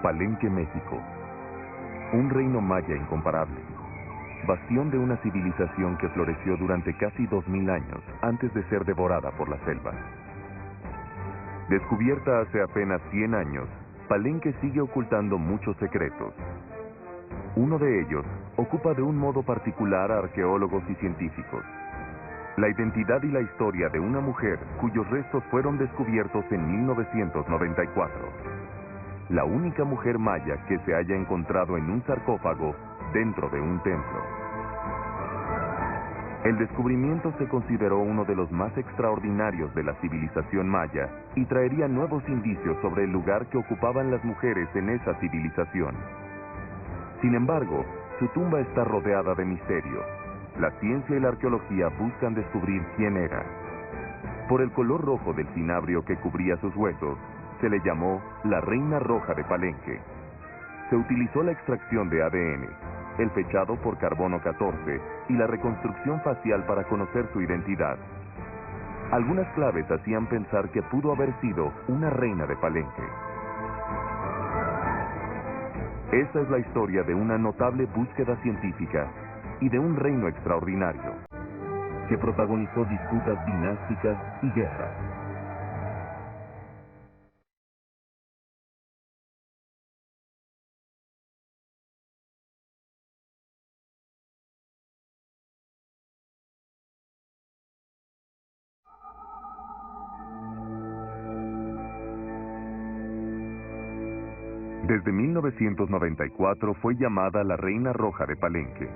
Palenque, México. Un reino maya incomparable. Bastión de una civilización que floreció durante casi 2000 años antes de ser devorada por la selva. Descubierta hace apenas 100 años, Palenque sigue ocultando muchos secretos. Uno de ellos ocupa de un modo particular a arqueólogos y científicos. La identidad y la historia de una mujer cuyos restos fueron descubiertos en 1994. La única mujer maya que se haya encontrado en un sarcófago dentro de un templo. El descubrimiento se consideró uno de los más extraordinarios de la civilización maya y traería nuevos indicios sobre el lugar que ocupaban las mujeres en esa civilización. Sin embargo, su tumba está rodeada de misterio. La ciencia y la arqueología buscan descubrir quién era. Por el color rojo del cinabrio que cubría sus huesos, se le llamó la Reina Roja de Palenque. Se utilizó la extracción de ADN, el fechado por carbono 14 y la reconstrucción facial para conocer su identidad. Algunas claves hacían pensar que pudo haber sido una reina de Palenque. Esta es la historia de una notable búsqueda científica y de un reino extraordinario, que protagonizó disputas dinásticas y guerras. Desde 1994 fue llamada la Reina Roja de Palenque.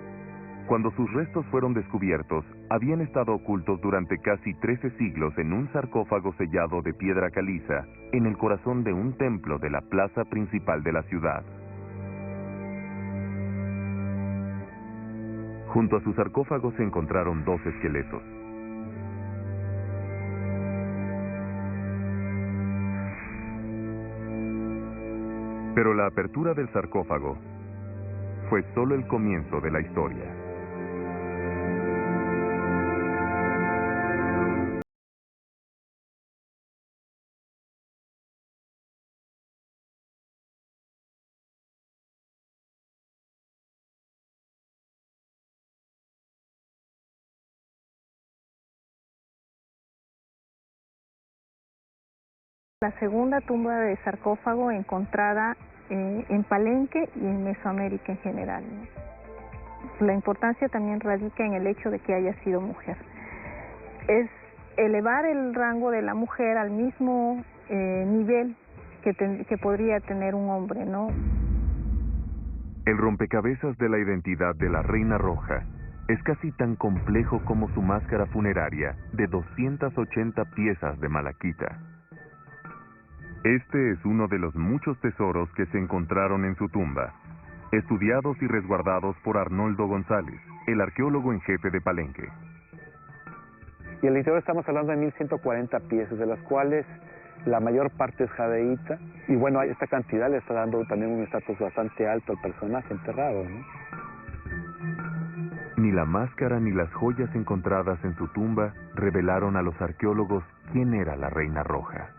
Cuando sus restos fueron descubiertos, habían estado ocultos durante casi 13 siglos en un sarcófago sellado de piedra caliza en el corazón de un templo de la plaza principal de la ciudad. Junto a su sarcófago se encontraron 2 esqueletos. Pero la apertura del sarcófago fue solo el comienzo de la historia. La segunda tumba de sarcófago encontrada en Palenque y en Mesoamérica en general, ¿no? La importancia también radica en el hecho de que haya sido mujer. Es elevar el rango de la mujer al mismo nivel que podría tener un hombre, ¿no? El rompecabezas de la identidad de la Reina Roja es casi tan complejo como su máscara funeraria de 280 piezas de malaquita. Este es uno de los muchos tesoros que se encontraron en su tumba, estudiados y resguardados por Arnoldo González, el arqueólogo en jefe de Palenque. Y el interior estamos hablando de 1140 piezas, de las cuales la mayor parte es jadeíta. Y bueno, esta cantidad le está dando también un estatus bastante alto al personaje enterrado, ¿no? Ni la máscara ni las joyas encontradas en su tumba revelaron a los arqueólogos quién era la Reina Roja.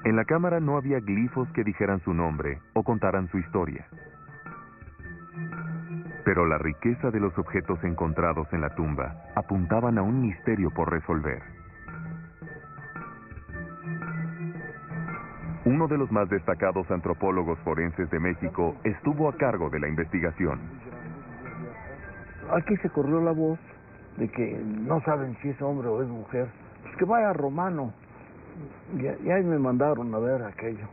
En la cámara no había glifos que dijeran su nombre o contaran su historia. Pero la riqueza de los objetos encontrados en la tumba apuntaban a un misterio por resolver. Uno de los más destacados antropólogos forenses de México estuvo a cargo de la investigación. Aquí se corrió la voz de que no saben si es hombre o es mujer. Pues que vaya Romano. Y ahí me mandaron a ver aquello.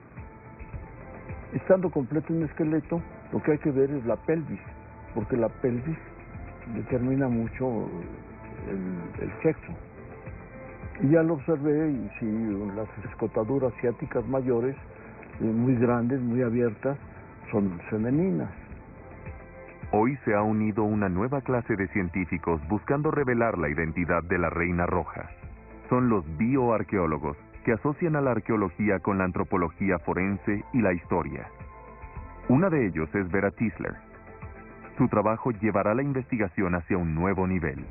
Estando completo un esqueleto, lo que hay que ver es la pelvis, porque la pelvis determina mucho el sexo. Y ya lo observé, y si las escotaduras ciáticas mayores, muy grandes, muy abiertas, son femeninas. Hoy se ha unido una nueva clase de científicos buscando revelar la identidad de la Reina Roja. Son los bioarqueólogos, que asocian a la arqueología con la antropología forense y la historia. Una de ellos es Vera Tisler. Su trabajo llevará la investigación hacia un nuevo nivel.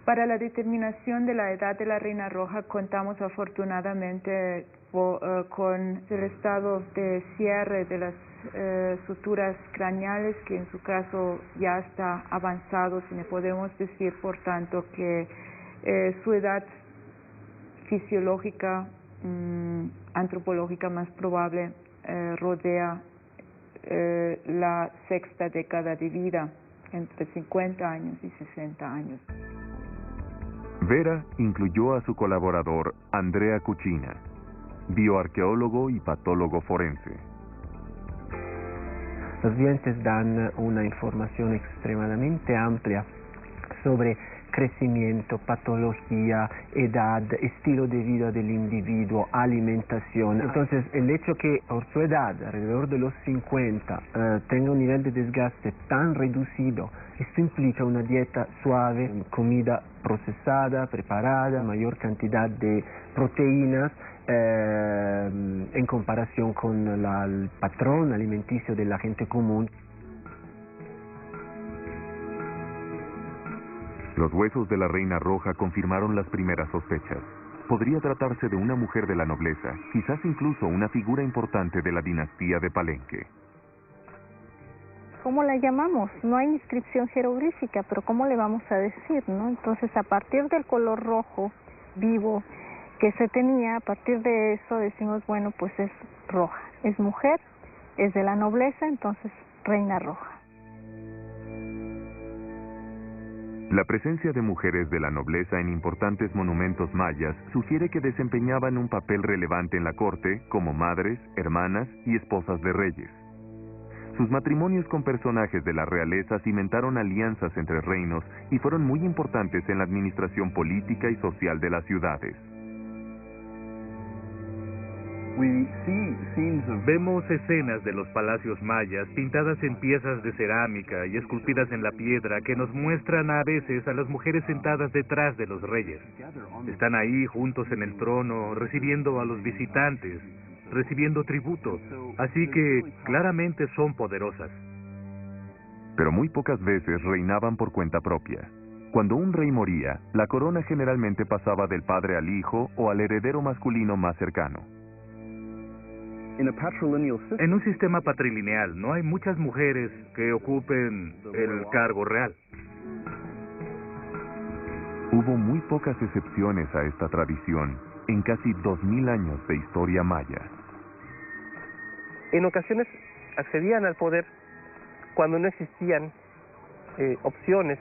Para la determinación de la edad de la Reina Roja contamos afortunadamente con el estado de cierre de las suturas craneales, que en su caso ya está avanzado, si podemos decir por tanto que su edad fisiológica, antropológica más probable rodea la sexta década de vida, entre 50 años y 60 años. Vera incluyó a su colaborador Andrea Cucina, bioarqueólogo y patólogo forense. Los dientes dan una información extremadamente amplia sobre crecimiento, patología, edad, estilo de vida del individuo, alimentación. Entonces, el hecho que por su edad, alrededor de los 50, tenga un nivel de desgaste tan reducido, esto implica una dieta suave, comida procesada, preparada, mayor cantidad de proteínas en comparación con el patrón alimenticio de la gente común. Los huesos de la Reina Roja confirmaron las primeras sospechas. Podría tratarse de una mujer de la nobleza, quizás incluso una figura importante de la dinastía de Palenque. ¿Cómo la llamamos? No hay inscripción jeroglífica, pero ¿cómo le vamos a decir, no? Entonces, a partir del color rojo vivo que se tenía, a partir de eso decimos, bueno, pues es roja, es mujer, es de la nobleza, entonces Reina Roja. La presencia de mujeres de la nobleza en importantes monumentos mayas sugiere que desempeñaban un papel relevante en la corte como madres, hermanas y esposas de reyes. Sus matrimonios con personajes de la realeza cimentaron alianzas entre reinos y fueron muy importantes en la administración política y social de las ciudades. Vemos escenas de los palacios mayas pintadas en piezas de cerámica y esculpidas en la piedra que nos muestran a veces a las mujeres sentadas detrás de los reyes. Están ahí juntos en el trono, recibiendo a los visitantes, recibiendo tributo, así que claramente son poderosas. Pero muy pocas veces reinaban por cuenta propia. Cuando un rey moría, la corona generalmente pasaba del padre al hijo o al heredero masculino más cercano. En un sistema patrilineal no hay muchas mujeres que ocupen el cargo real. Hubo muy pocas excepciones a esta tradición en casi 2000 años de historia maya. En ocasiones accedían al poder cuando no existían opciones,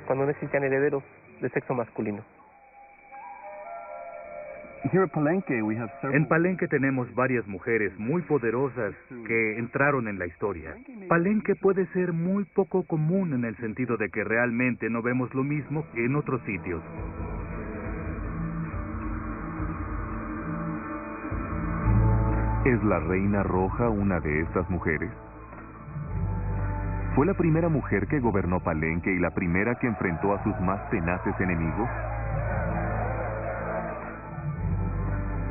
cuando no existían herederos de sexo masculino. En Palenque tenemos varias mujeres muy poderosas que entraron en la historia. Palenque puede ser muy poco común en el sentido de que realmente no vemos lo mismo que en otros sitios. ¿Es la Reina Roja una de estas mujeres? ¿Fue la primera mujer que gobernó Palenque y la primera que enfrentó a sus más tenaces enemigos?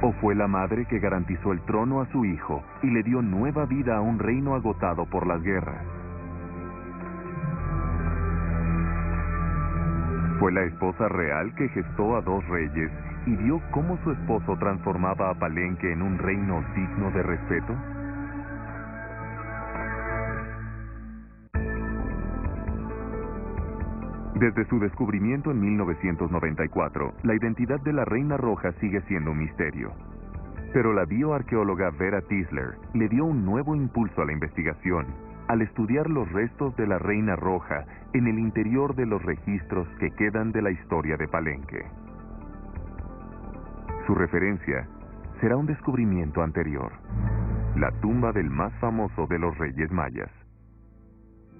¿O fue la madre que garantizó el trono a su hijo y le dio nueva vida a un reino agotado por las guerras? ¿Fue la esposa real que gestó a dos reyes y vio cómo su esposo transformaba a Palenque en un reino digno de respeto? Desde su descubrimiento en 1994, la identidad de la Reina Roja sigue siendo un misterio. Pero la bioarqueóloga Vera Tisler le dio un nuevo impulso a la investigación al estudiar los restos de la Reina Roja en el interior de los registros que quedan de la historia de Palenque. Su referencia será un descubrimiento anterior: la tumba del más famoso de los reyes mayas.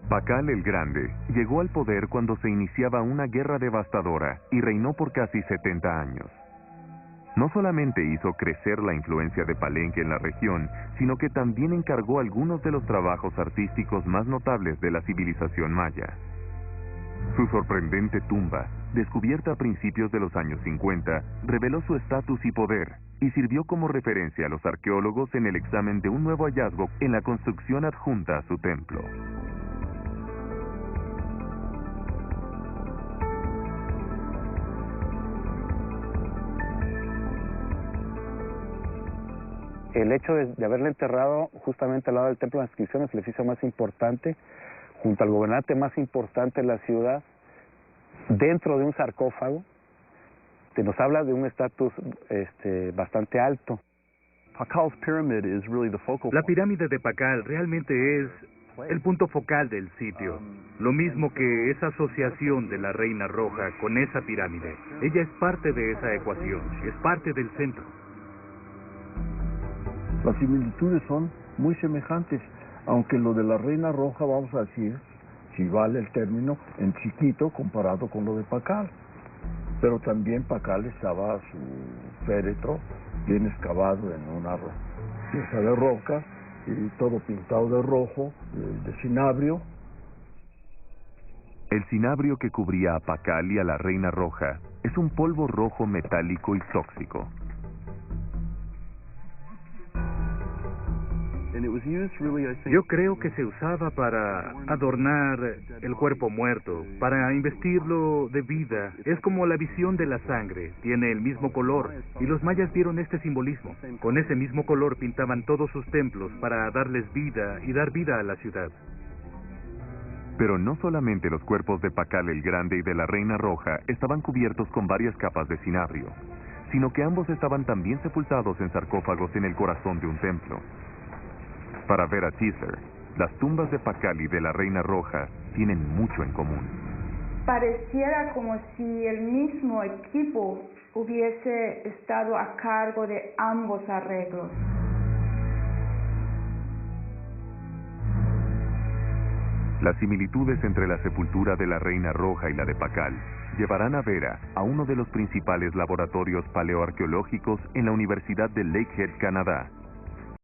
Pacal el Grande llegó al poder cuando se iniciaba una guerra devastadora y reinó por casi 70 años. No solamente hizo crecer la influencia de Palenque en la región, sino que también encargó algunos de los trabajos artísticos más notables de la civilización maya. Su sorprendente tumba, descubierta a principios de los años 50, reveló su estatus y poder, y sirvió como referencia a los arqueólogos en el examen de un nuevo hallazgo en la construcción adjunta a su templo. El hecho de haberle enterrado justamente al lado del templo de las inscripciones, el edificio más importante, junto al gobernante más importante de la ciudad, dentro de un sarcófago, que nos habla de un estatus bastante alto. La pirámide de Pakal realmente es el punto focal del sitio, lo mismo que esa asociación de la Reina Roja con esa pirámide. Ella es parte de esa ecuación, es parte del centro. Las similitudes son muy semejantes, aunque lo de la Reina Roja, vamos a decir, si vale el término, en chiquito comparado con lo de Pakal. Pero también Pakal estaba su féretro bien excavado en una pieza de roca y todo pintado de rojo, de cinabrio. El cinabrio que cubría a Pakal y a la Reina Roja es un polvo rojo metálico y tóxico. Yo creo que se usaba para adornar el cuerpo muerto, para investirlo de vida. Es como la visión de la sangre, tiene el mismo color, y los mayas vieron este simbolismo. Con ese mismo color pintaban todos sus templos para darles vida y dar vida a la ciudad. Pero no solamente los cuerpos de Pakal el Grande y de la Reina Roja estaban cubiertos con varias capas de cinabrio, sino que ambos estaban también sepultados en sarcófagos en el corazón de un templo. Para Vera Tisler, las tumbas de Pakal y de la Reina Roja tienen mucho en común. Pareciera como si el mismo equipo hubiese estado a cargo de ambos arreglos. Las similitudes entre la sepultura de la Reina Roja y la de Pakal llevarán a Vera a uno de los principales laboratorios paleoarqueológicos en la Universidad de Lakehead, Canadá,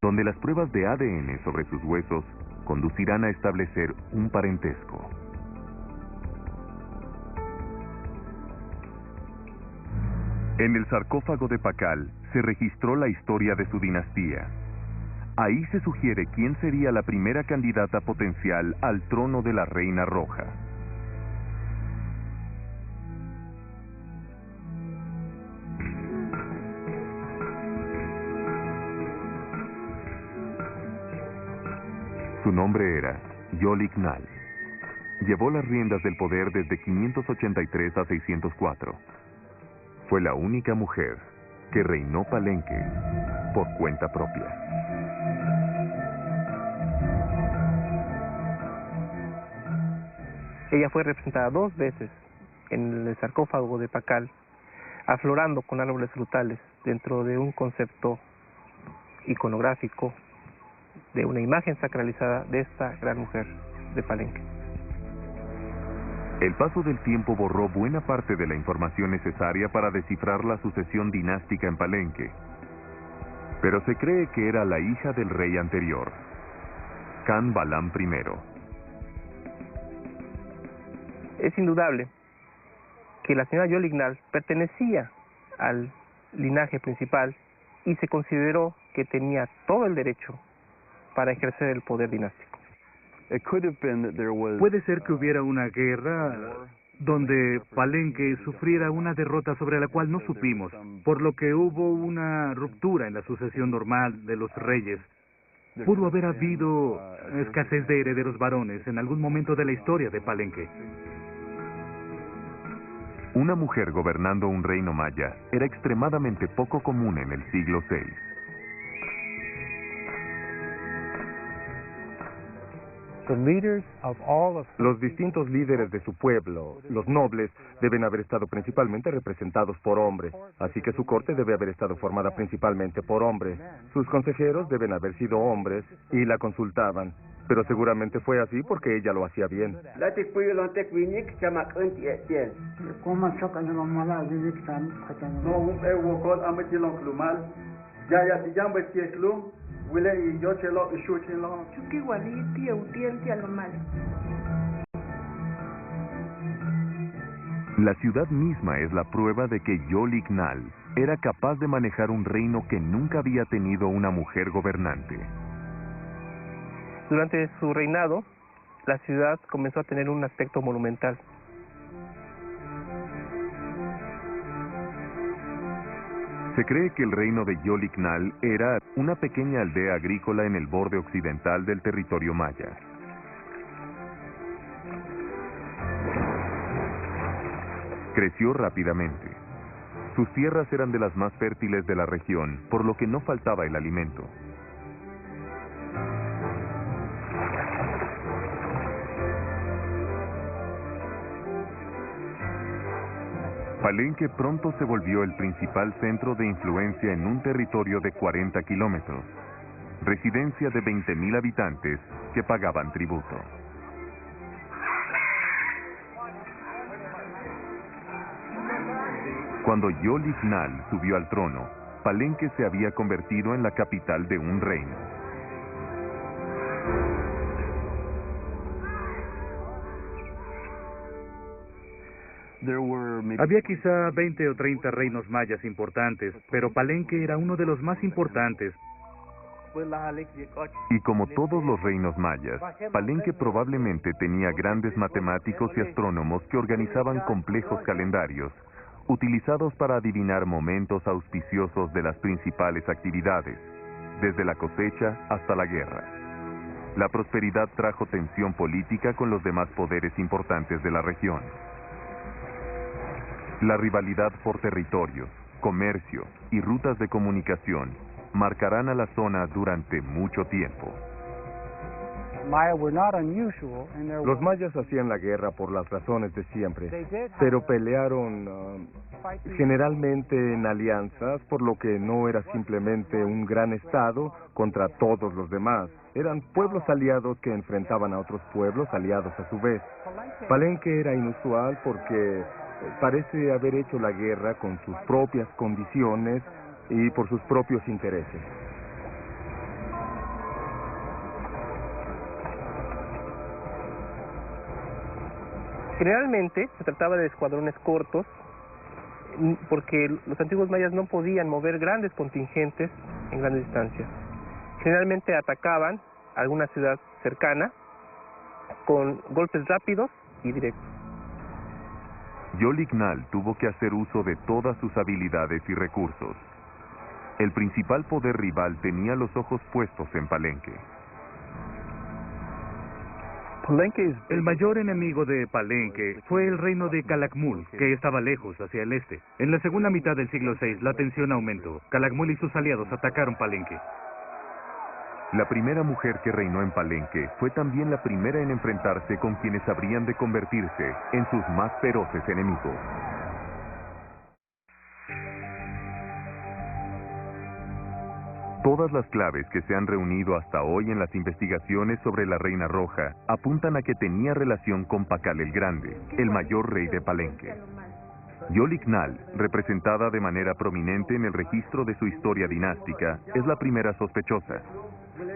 donde las pruebas de ADN sobre sus huesos conducirán a establecer un parentesco. En el sarcófago de Pakal se registró la historia de su dinastía. Ahí se sugiere quién sería la primera candidata potencial al trono de la Reina Roja. Su nombre era Yolik Nal. Llevó las riendas del poder desde 583 a 604. Fue la única mujer que reinó Palenque por cuenta propia. Ella fue representada 2 veces en el sarcófago de Pakal, aflorando con árboles frutales dentro de un concepto iconográfico de una imagen sacralizada de esta gran mujer de Palenque. El paso del tiempo borró buena parte de la información necesaria para descifrar la sucesión dinástica en Palenque, pero se cree que era la hija del rey anterior, Can Balam I. Es indudable que la señora Yolik Nal pertenecía al linaje principal y se consideró que tenía todo el derecho para ejercer el poder dinástico. Puede ser que hubiera una guerra donde Palenque sufriera una derrota sobre la cual no supimos, por lo que hubo una ruptura en la sucesión normal de los reyes. Pudo haber habido escasez de herederos varones en algún momento de la historia de Palenque. Una mujer gobernando un reino maya era extremadamente poco común en el siglo VI. Los distintos líderes de su pueblo, los nobles, deben haber estado principalmente representados por hombres, así que su corte debe haber estado formada principalmente por hombres. Sus consejeros deben haber sido hombres y la consultaban, pero seguramente fue así porque ella lo hacía bien. La ciudad misma es la prueba de que Yolik Nal era capaz de manejar un reino que nunca había tenido una mujer gobernante. Durante su reinado, la ciudad comenzó a tener un aspecto monumental. Se cree que el reino de Yolicnal era una pequeña aldea agrícola en el borde occidental del territorio maya. Creció rápidamente. Sus tierras eran de las más fértiles de la región, por lo que no faltaba el alimento. Palenque pronto se volvió el principal centro de influencia en un territorio de 40 kilómetros, residencia de 20,000 habitantes que pagaban tributo. Cuando Yolicnal subió al trono, Palenque se había convertido en la capital de un reino. Había quizá 20 o 30 reinos mayas importantes, pero Palenque era uno de los más importantes. Y como todos los reinos mayas, Palenque probablemente tenía grandes matemáticos y astrónomos que organizaban complejos calendarios, utilizados para adivinar momentos auspiciosos de las principales actividades, desde la cosecha hasta la guerra. La prosperidad trajo tensión política con los demás poderes importantes de la región. La rivalidad por territorios, comercio y rutas de comunicación marcarán a la zona durante mucho tiempo. Los mayas hacían la guerra por las razones de siempre, pero pelearon generalmente en alianzas, por lo que no era simplemente un gran estado contra todos los demás. Eran pueblos aliados que enfrentaban a otros pueblos aliados a su vez. Palenque era inusual porque parece haber hecho la guerra con sus propias condiciones y por sus propios intereses. Generalmente se trataba de escuadrones cortos, porque los antiguos mayas no podían mover grandes contingentes en grandes distancias. Generalmente atacaban alguna ciudad cercana con golpes rápidos y directos. Yolicnal tuvo que hacer uso de todas sus habilidades y recursos. El principal poder rival tenía los ojos puestos en Palenque. El mayor enemigo de Palenque fue el reino de Calakmul, que estaba lejos, hacia el este. En la segunda mitad del siglo VI, la tensión aumentó. Calakmul y sus aliados atacaron Palenque. La primera mujer que reinó en Palenque fue también la primera en enfrentarse con quienes habrían de convertirse en sus más feroces enemigos. Todas las claves que se han reunido hasta hoy en las investigaciones sobre la Reina Roja apuntan a que tenía relación con Pacal el Grande, el mayor rey de Palenque. Yolicnal, representada de manera prominente en el registro de su historia dinástica, es la primera sospechosa.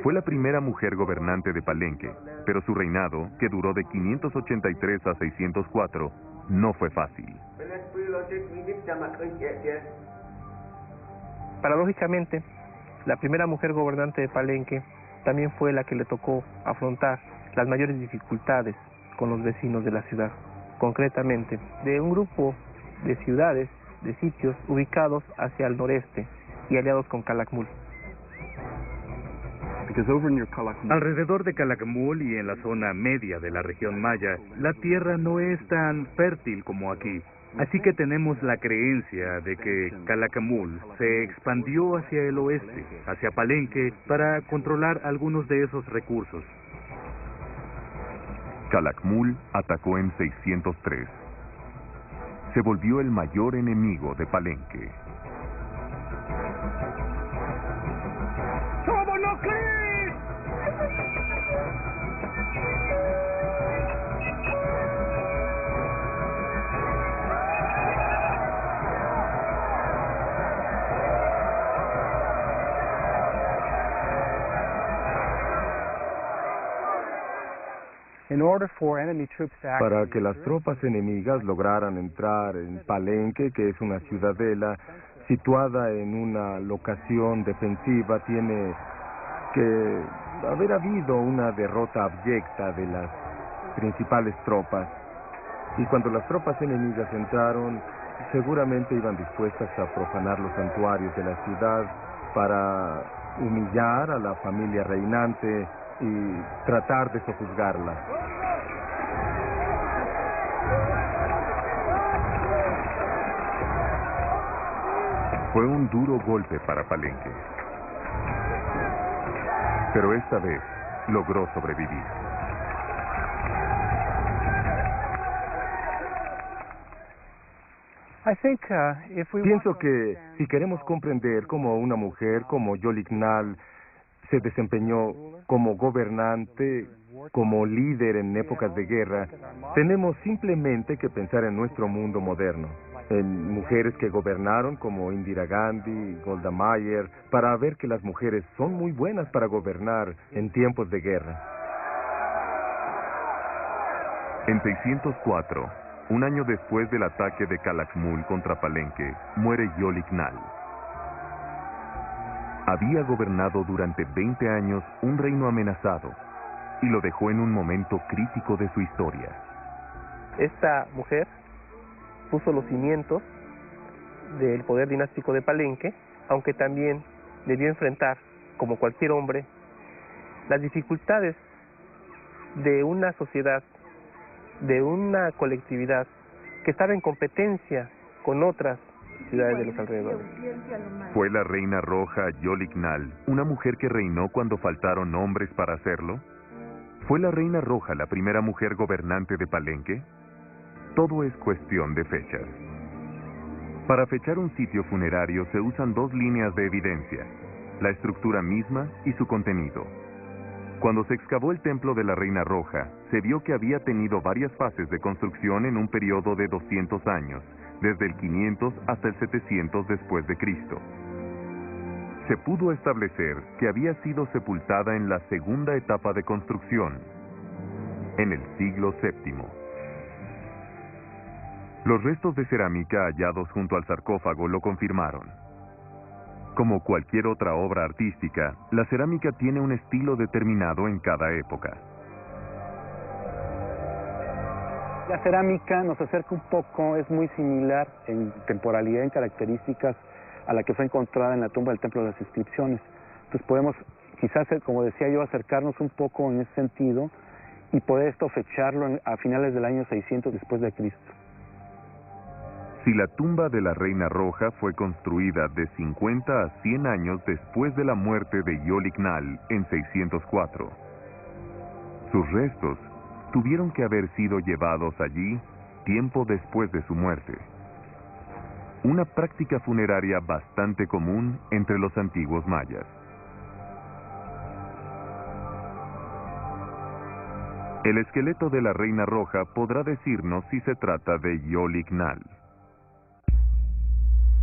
Fue la primera mujer gobernante de Palenque, pero su reinado, que duró de 583 a 604, no fue fácil. Paradójicamente, la primera mujer gobernante de Palenque también fue la que le tocó afrontar las mayores dificultades con los vecinos de la ciudad, concretamente de un grupo de ciudades, de sitios ubicados hacia el noreste y aliados con Calakmul. Alrededor de Calakmul y en la zona media de la región maya, la tierra no es tan fértil como aquí. Así que tenemos la creencia de que Calakmul se expandió hacia el oeste, hacia Palenque, para controlar algunos de esos recursos. Calakmul atacó en 603. Se volvió el mayor enemigo de Palenque. Para que las tropas enemigas lograran entrar en Palenque, que es una ciudadela situada en una locación defensiva, tiene que haber habido una derrota abyecta de las principales tropas. Y cuando las tropas enemigas entraron, seguramente iban dispuestas a profanar los santuarios de la ciudad para humillar a la familia reinante y tratar de sojuzgarla. Fue un duro golpe para Palenque, pero esta vez logró sobrevivir. Pienso que si queremos comprender cómo una mujer como Yolignal se desempeñó como gobernante, como líder en épocas de guerra, tenemos simplemente que pensar en nuestro mundo moderno, en mujeres que gobernaron como Indira Gandhi, Golda Meir, para ver que las mujeres son muy buenas para gobernar en tiempos de guerra. En 604, un año después del ataque de Calakmul contra Palenque, muere Yolignal. Había gobernado durante 20 años un reino amenazado y lo dejó en un momento crítico de su historia. Esta mujer puso los cimientos del poder dinástico de Palenque, aunque también debió enfrentar, como cualquier hombre, las dificultades de una sociedad, de una colectividad que estaba en competencia con otras ciudades de los alrededores. ¿Fue la reina roja Yolignal una mujer que reinó cuando faltaron hombres para hacerlo? ¿Fue la reina roja la primera mujer gobernante de Palenque? Todo es cuestión de fechas. Para fechar un sitio funerario se usan dos líneas de evidencia, la estructura misma y su contenido. Cuando se excavó el templo de la Reina Roja, se vio que había tenido varias fases de construcción en un periodo de 200 años, desde el 500 hasta el 700 después de Cristo. Se pudo establecer que había sido sepultada en la segunda etapa de construcción, en el siglo VII. Los restos de cerámica hallados junto al sarcófago lo confirmaron. Como cualquier otra obra artística, la cerámica tiene un estilo determinado en cada época. La cerámica nos acerca un poco, es muy similar en temporalidad, en características, a la que fue encontrada en la tumba del Templo de las Inscripciones. Entonces podemos, quizás, como decía yo, acercarnos un poco en ese sentido y poder esto fecharlo a finales del año 600 después de Cristo. Si la tumba de la Reina Roja fue construida de 50 a 100 años después de la muerte de Yolignal en 604, sus restos tuvieron que haber sido llevados allí tiempo después de su muerte. Una práctica funeraria bastante común entre los antiguos mayas. El esqueleto de la Reina Roja podrá decirnos si se trata de Yolignal.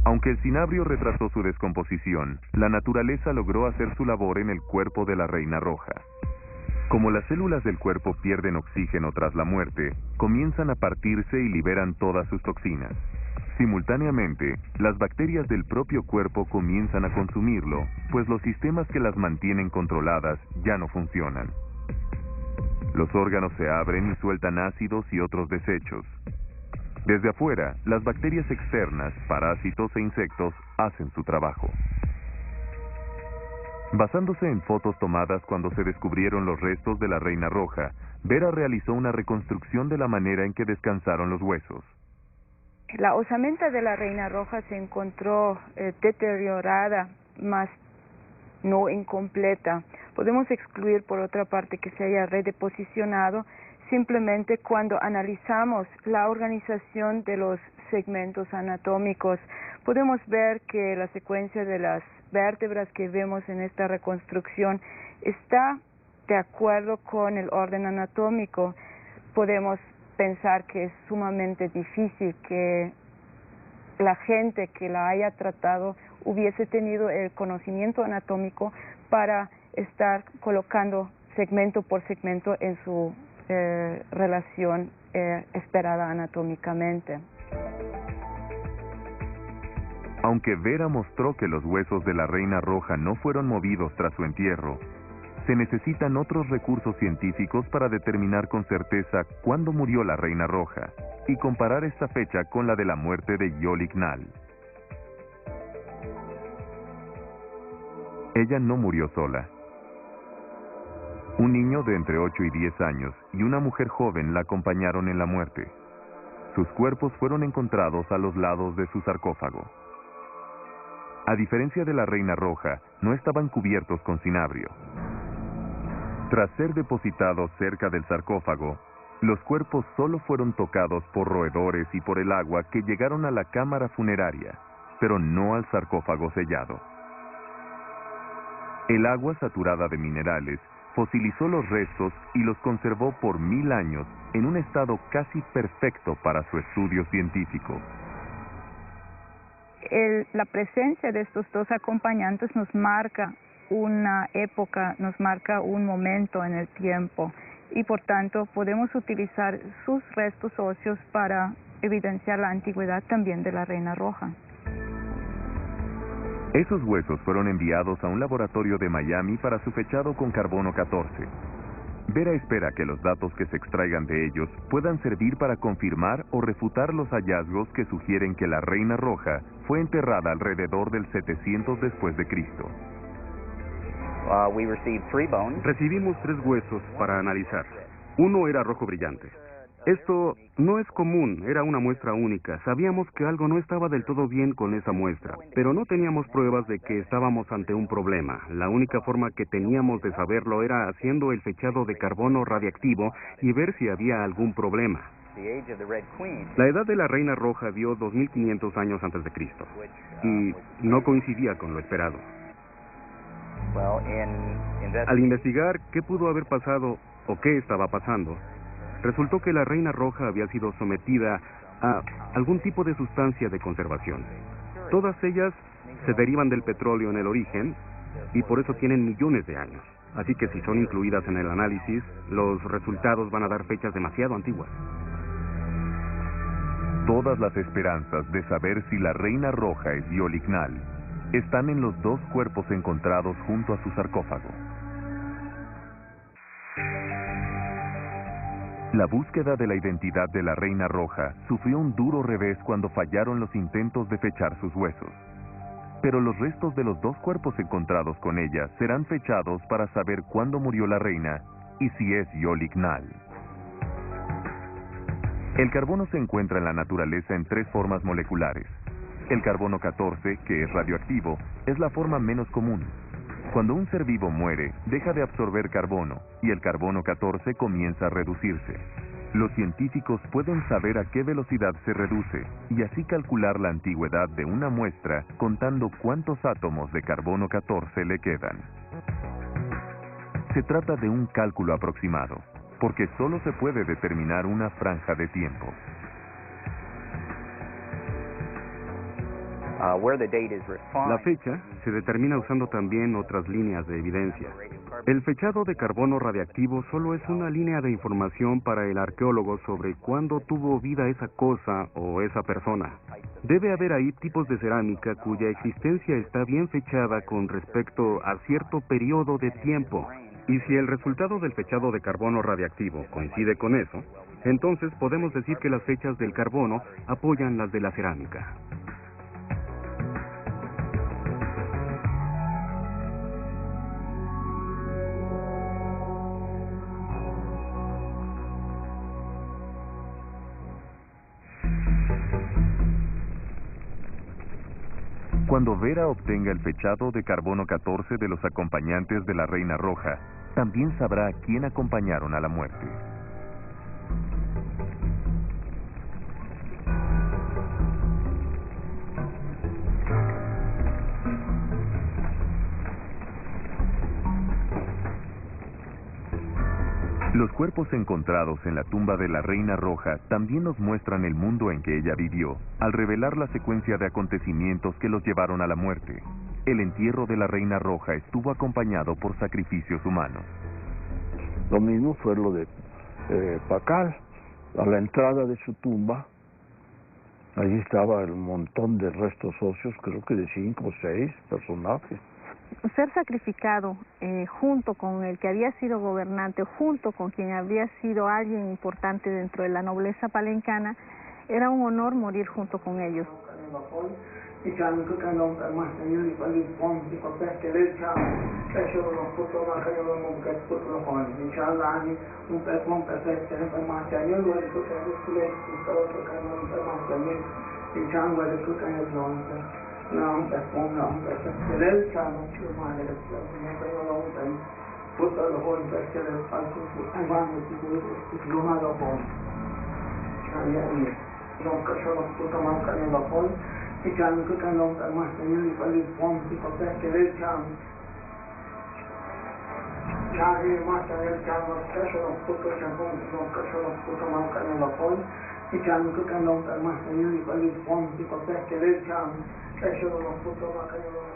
Aunque el cinabrio retrasó su descomposición, la naturaleza logró hacer su labor en el cuerpo de la Reina Roja. Como las células del cuerpo pierden oxígeno tras la muerte, comienzan a partirse y liberan todas sus toxinas. Simultáneamente, las bacterias del propio cuerpo comienzan a consumirlo, pues los sistemas que las mantienen controladas ya no funcionan. Los órganos se abren y sueltan ácidos y otros desechos. Desde afuera, las bacterias externas, parásitos e insectos, hacen su trabajo. Basándose en fotos tomadas cuando se descubrieron los restos de la Reina Roja, Vera realizó una reconstrucción de la manera en que descansaron los huesos. La osamenta de la Reina Roja se encontró deteriorada, mas no incompleta. Podemos excluir, por otra parte, que se haya redeposicionado simplemente cuando analizamos la organización de los segmentos anatómicos. Podemos ver que la secuencia de las vértebras que vemos en esta reconstrucción está de acuerdo con el orden anatómico. Podemos pensar que es sumamente difícil que la gente que la haya tratado hubiese tenido el conocimiento anatómico para estar colocando segmento por segmento en su relación esperada anatómicamente. Aunque Vera mostró que los huesos de la Reina Roja no fueron movidos tras su entierro, Se necesitan otros recursos científicos para determinar con certeza cuándo murió la Reina Roja y comparar esta fecha con la de la muerte de Yolik Nal. Ella no murió sola. Un niño de entre 8 y 10 años y una mujer joven la acompañaron en la muerte. Sus cuerpos fueron encontrados a los lados de su sarcófago. A diferencia de la Reina Roja, no estaban cubiertos con cinabrio. Tras ser depositados cerca del sarcófago, los cuerpos solo fueron tocados por roedores y por el agua que llegaron a la cámara funeraria, pero no al sarcófago sellado. El agua saturada de minerales fosilizó los restos y los conservó por 1000 años en un estado casi perfecto para su estudio científico. La presencia de estos dos acompañantes nos marca una época, nos marca un momento en el tiempo y por tanto podemos utilizar sus restos óseos para evidenciar la antigüedad también de la Reina Roja. Esos huesos fueron enviados a un laboratorio de Miami para su fechado con carbono 14. Vera espera que los datos que se extraigan de ellos puedan servir para confirmar o refutar los hallazgos que sugieren que la Reina Roja fue enterrada alrededor del 700 después de Cristo. Recibimos 3 huesos para analizar. Uno era rojo brillante. Esto no es común, era una muestra única. Sabíamos que algo no estaba del todo bien con esa muestra, pero no teníamos pruebas de que estábamos ante un problema. La única forma que teníamos de saberlo era haciendo el fechado de carbono radiactivo y ver si había algún problema. La edad de la Reina Roja dio 2500 años antes de Cristo, y no coincidía con lo esperado. Al investigar qué pudo haber pasado o qué estaba pasando, resultó que la Reina Roja había sido sometida a algún tipo de sustancia de conservación. Todas ellas se derivan del petróleo en el origen y por eso tienen millones de años. Así que si son incluidas en el análisis, los resultados van a dar fechas demasiado antiguas. Todas las esperanzas de saber si la Reina Roja es Yolik Nal están en los 2 cuerpos encontrados junto a su sarcófago. La búsqueda de la identidad de la Reina Roja sufrió un duro revés cuando fallaron los intentos de fechar sus huesos. Pero los restos de los 2 cuerpos encontrados con ella serán fechados para saber cuándo murió la reina y si es Yolik Nal. El carbono se encuentra en la naturaleza en 3 formas moleculares. El carbono 14, que es radioactivo, es la forma menos común. Cuando un ser vivo muere, deja de absorber carbono y el carbono 14 comienza a reducirse. Los científicos pueden saber a qué velocidad se reduce y así calcular la antigüedad de una muestra contando cuántos átomos de carbono 14 le quedan. Se trata de un cálculo aproximado, porque solo se puede determinar una franja de tiempo. La fecha se determina usando también otras líneas de evidencia. El fechado de carbono radiactivo solo es una línea de información para el arqueólogo sobre cuándo tuvo vida esa cosa o esa persona. Debe haber ahí tipos de cerámica cuya existencia está bien fechada con respecto a cierto periodo de tiempo. Y si el resultado del fechado de carbono radiactivo coincide con eso, entonces podemos decir que las fechas del carbono apoyan las de la cerámica. Cuando Vera obtenga el fechado de carbono 14 de los acompañantes de la Reina Roja, también sabrá a quién acompañaron a la muerte. Los cuerpos encontrados en la tumba de la Reina Roja también nos muestran el mundo en que ella vivió, al revelar la secuencia de acontecimientos que los llevaron a la muerte. El entierro de la Reina Roja estuvo acompañado por sacrificios humanos. Lo mismo fue lo de Pakal. A la entrada de su tumba, allí estaba el montón de restos óseos, creo que de 5 o 6 personajes. ser sacrificado junto con el que había sido gobernante, junto con quien había sido alguien importante dentro de la nobleza palencana, era un honor morir junto con ellos.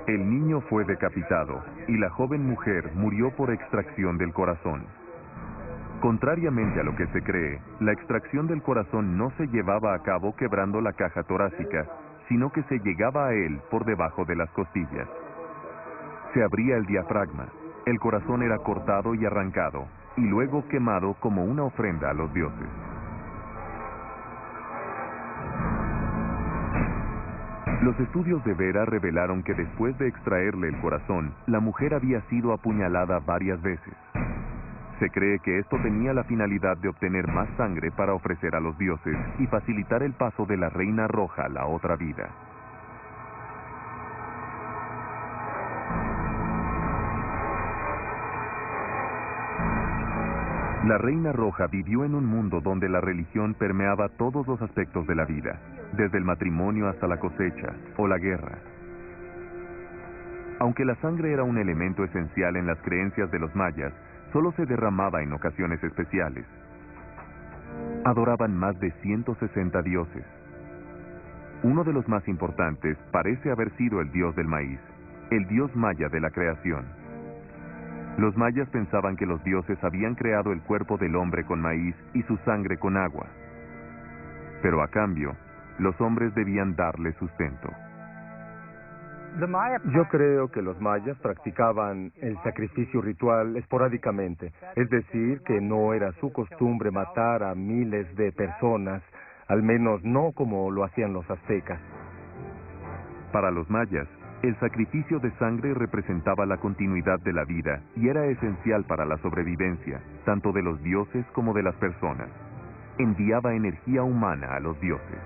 El niño fue decapitado y la joven mujer murió por extracción del corazón. Contrariamente a lo que se cree, la extracción del corazón no se llevaba a cabo quebrando la caja torácica, sino que se llegaba a él por debajo de las costillas. Se abría el diafragma, el corazón era cortado y arrancado, y luego quemado como una ofrenda a los dioses. Los estudios de Vera revelaron que después de extraerle el corazón, la mujer había sido apuñalada varias veces. Se cree que esto tenía la finalidad de obtener más sangre para ofrecer a los dioses y facilitar el paso de la Reina Roja a la otra vida. La Reina Roja vivió en un mundo donde la religión permeaba todos los aspectos de la vida, desde el matrimonio hasta la cosecha o la guerra. Aunque la sangre era un elemento esencial en las creencias de los mayas, solo se derramaba en ocasiones especiales. Adoraban más de 160 dioses. Uno de los más importantes parece haber sido el dios del maíz, el dios maya de la creación. Los mayas pensaban que los dioses habían creado el cuerpo del hombre con maíz y su sangre con agua. Pero a cambio, los hombres debían darle sustento. Yo creo que los mayas practicaban el sacrificio ritual esporádicamente, es decir, que no era su costumbre matar a miles de personas, al menos no como lo hacían los aztecas. Para los mayas, el sacrificio de sangre representaba la continuidad de la vida y era esencial para la sobrevivencia, tanto de los dioses como de las personas. Enviaba energía humana a los dioses.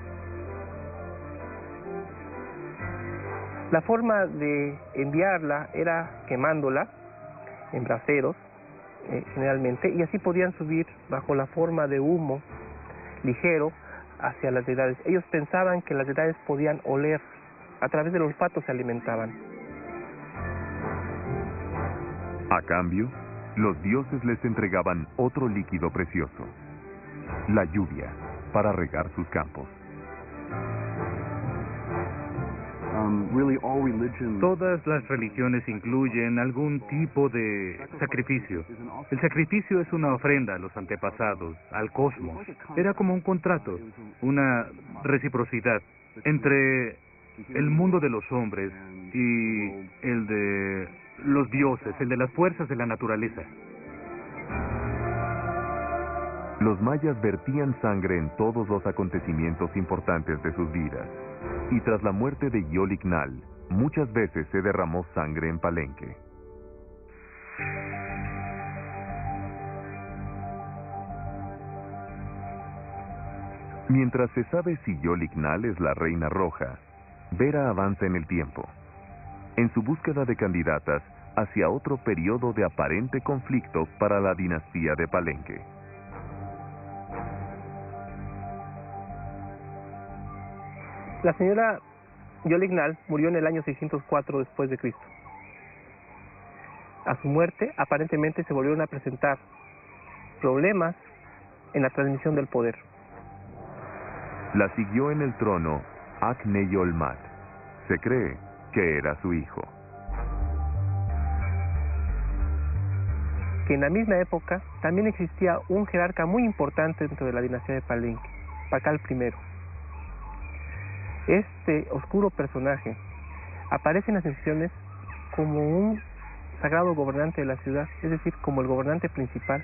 La forma de enviarla era quemándola en braseros, generalmente, y así podían subir bajo la forma de humo ligero hacia las deidades. Ellos pensaban que las deidades podían oler, a través del olfato se alimentaban. A cambio, los dioses les entregaban otro líquido precioso, la lluvia, para regar sus campos. Todas las religiones incluyen algún tipo de sacrificio. El sacrificio es una ofrenda a los antepasados, al cosmos. Era como un contrato, una reciprocidad entre el mundo de los hombres y el de los dioses, el de las fuerzas de la naturaleza. Los mayas vertían sangre en todos los acontecimientos importantes de sus vidas. Y tras la muerte de Yolignal, muchas veces se derramó sangre en Palenque. Mientras se sabe si Yolignal es la Reina Roja, Vera avanza en el tiempo, en su búsqueda de candidatas hacia otro periodo de aparente conflicto para la dinastía de Palenque. La señora Yolignal murió en el año 604 después de Cristo. A su muerte, aparentemente se volvieron a presentar problemas en la transmisión del poder. La siguió en el trono Akneyolmat. Se cree que era su hijo. Que en la misma época también existía un jerarca muy importante dentro de la dinastía de Palenque, Pakal I. Este oscuro personaje aparece en las inscripciones como un sagrado gobernante de la ciudad, es decir, como el gobernante principal,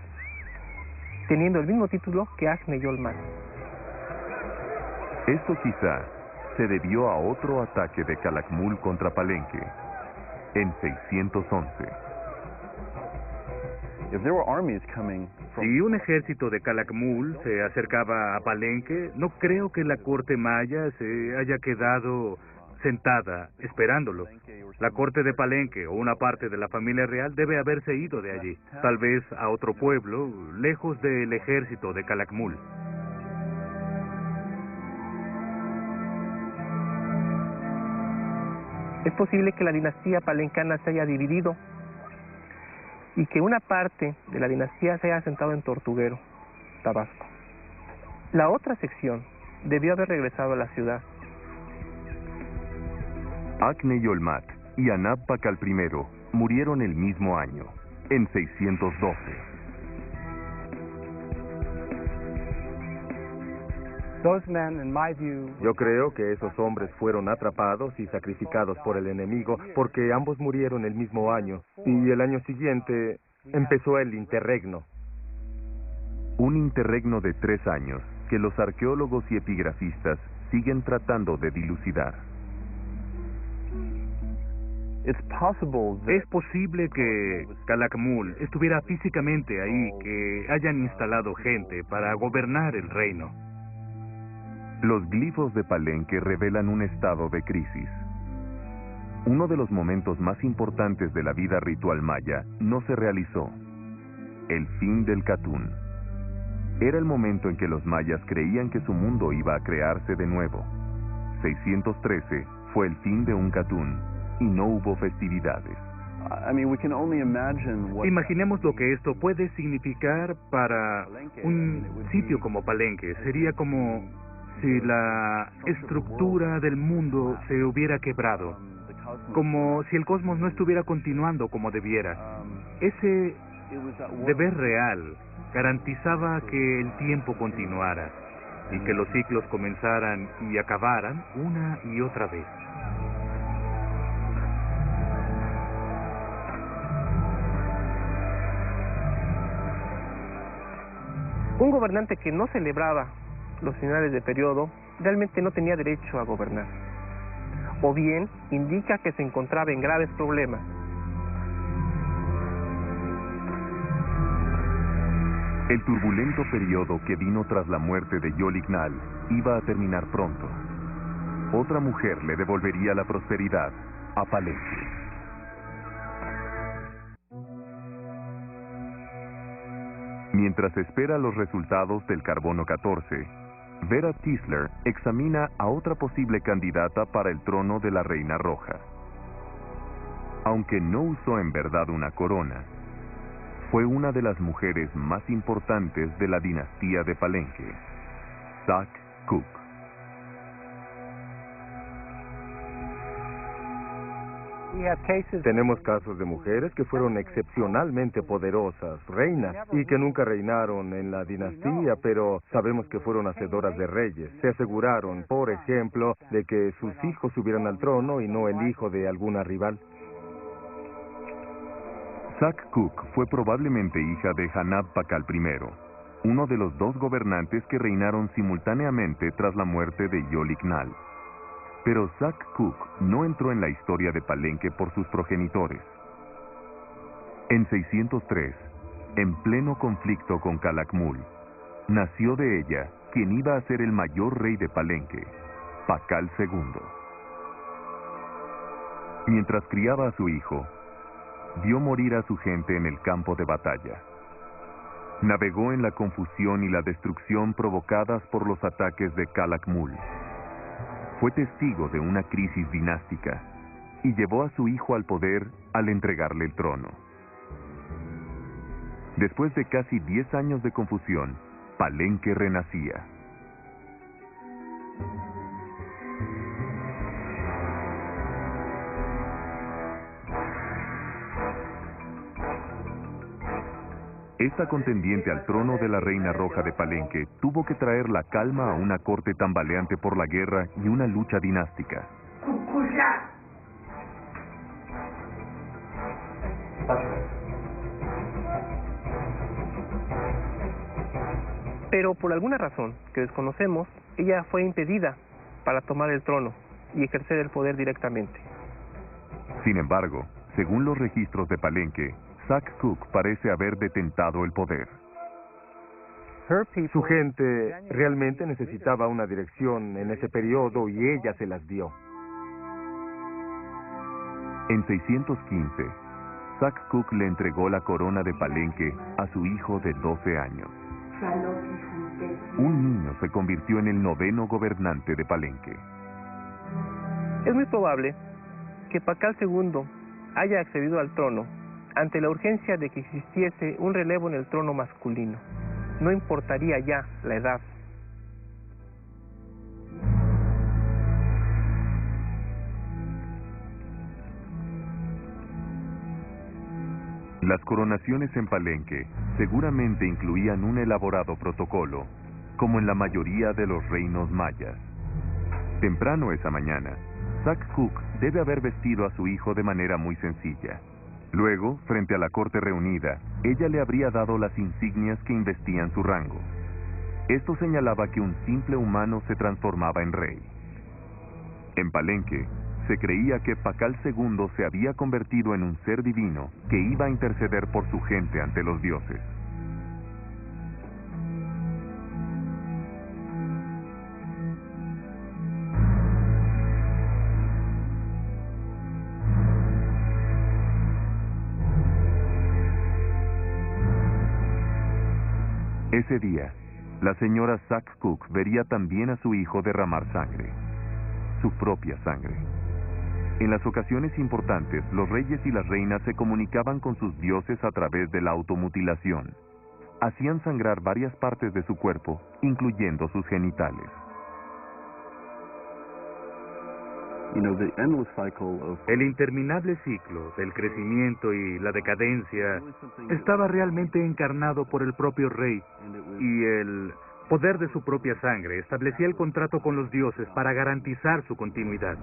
teniendo el mismo título que Akne-Yolmat. Esto quizá se debió a otro ataque de Calakmul contra Palenque en 611. Si un ejército de Calakmul se acercaba a Palenque, no creo que la corte maya se haya quedado sentada esperándolo. La corte de Palenque o una parte de la familia real debe haberse ido de allí, tal vez a otro pueblo, lejos del ejército de Calakmul. Es posible que la dinastía palencana se haya dividido y que una parte de la dinastía se haya asentado en Tortuguero, Tabasco. La otra sección debió haber regresado a la ciudad. Akne-Yolmat y Anab Pakal I murieron el mismo año, en 612. Yo creo que esos hombres fueron atrapados y sacrificados por el enemigo porque ambos murieron el mismo año y el año siguiente empezó el interregno. Un interregno de 3 años que los arqueólogos y epigrafistas siguen tratando de dilucidar. Es posible que Calakmul estuviera físicamente ahí, que hayan instalado gente para gobernar el reino. Los glifos de Palenque revelan un estado de crisis. Uno de los momentos más importantes de la vida ritual maya no se realizó: el fin del Catún. Era el momento en que los mayas creían que su mundo iba a crearse de nuevo. 613 fue el fin de un Catún y no hubo festividades. Imaginemos lo que esto puede significar para un sitio como Palenque. Sería como si la estructura del mundo se hubiera quebrado, como si el cosmos no estuviera continuando como debiera. Ese deber real garantizaba que el tiempo continuara y que los ciclos comenzaran y acabaran una y otra vez. Un gobernante que no celebraba los finales de periodo realmente no tenía derecho a gobernar, o bien indica que se encontraba en graves problemas. El turbulento periodo que vino tras la muerte de Yolignal iba a terminar pronto. Otra mujer le devolvería la prosperidad a Palenque. Mientras espera los resultados del carbono 14, Vera Tisler examina a otra posible candidata para el trono de la Reina Roja. Aunque no usó en verdad una corona, fue una de las mujeres más importantes de la dinastía de Palenque, Sac Cook. Tenemos casos de mujeres que fueron excepcionalmente poderosas, reinas, y que nunca reinaron en la dinastía, pero sabemos que fueron hacedoras de reyes. Se aseguraron, por ejemplo, de que sus hijos subieran al trono y no el hijo de alguna rival. Sac Cook fue probablemente hija de Hanab Pakal I, uno de los 2 gobernantes que reinaron simultáneamente tras la muerte de Yolignal. Pero Sac Cook no entró en la historia de Palenque por sus progenitores. En 603, en pleno conflicto con Calakmul, nació de ella quien iba a ser el mayor rey de Palenque, Pakal II. Mientras criaba a su hijo, vio morir a su gente en el campo de batalla. Navegó en la confusión y la destrucción provocadas por los ataques de Calakmul. Fue testigo de una crisis dinástica y llevó a su hijo al poder al entregarle el trono. Después de casi 10 años de confusión, Palenque renacía. Esta contendiente al trono de la Reina Roja de Palenque tuvo que traer la calma a una corte tambaleante por la guerra y una lucha dinástica. Pero por alguna razón que desconocemos, ella fue impedida para tomar el trono y ejercer el poder directamente. Sin embargo, según los registros de Palenque, Zack Cook parece haber detentado el poder. Su gente realmente necesitaba una dirección en ese periodo y ella se las dio. En 615, Zack Cook le entregó la corona de Palenque a su hijo de 12 años. Un niño se convirtió en el 9º gobernante de Palenque. Es muy probable que Pakal II haya accedido al trono ante la urgencia de que existiese un relevo en el trono masculino. No importaría ya la edad. Las coronaciones en Palenque seguramente incluían un elaborado protocolo, como en la mayoría de los reinos mayas. Temprano esa mañana, Zack Cook debe haber vestido a su hijo de manera muy sencilla. Luego, frente a la corte reunida, ella le habría dado las insignias que investían su rango. Esto señalaba que un simple humano se transformaba en rey. En Palenque, se creía que Pakal II se había convertido en un ser divino que iba a interceder por su gente ante los dioses. Ese día, la señora Zack Cook vería también a su hijo derramar sangre, su propia sangre. En las ocasiones importantes, los reyes y las reinas se comunicaban con sus dioses a través de la automutilación. Hacían sangrar varias partes de su cuerpo, incluyendo sus genitales. El interminable ciclo del crecimiento y la decadencia estaba realmente encarnado por el propio rey, y el poder de su propia sangre establecía el contrato con los dioses para garantizar su continuidad.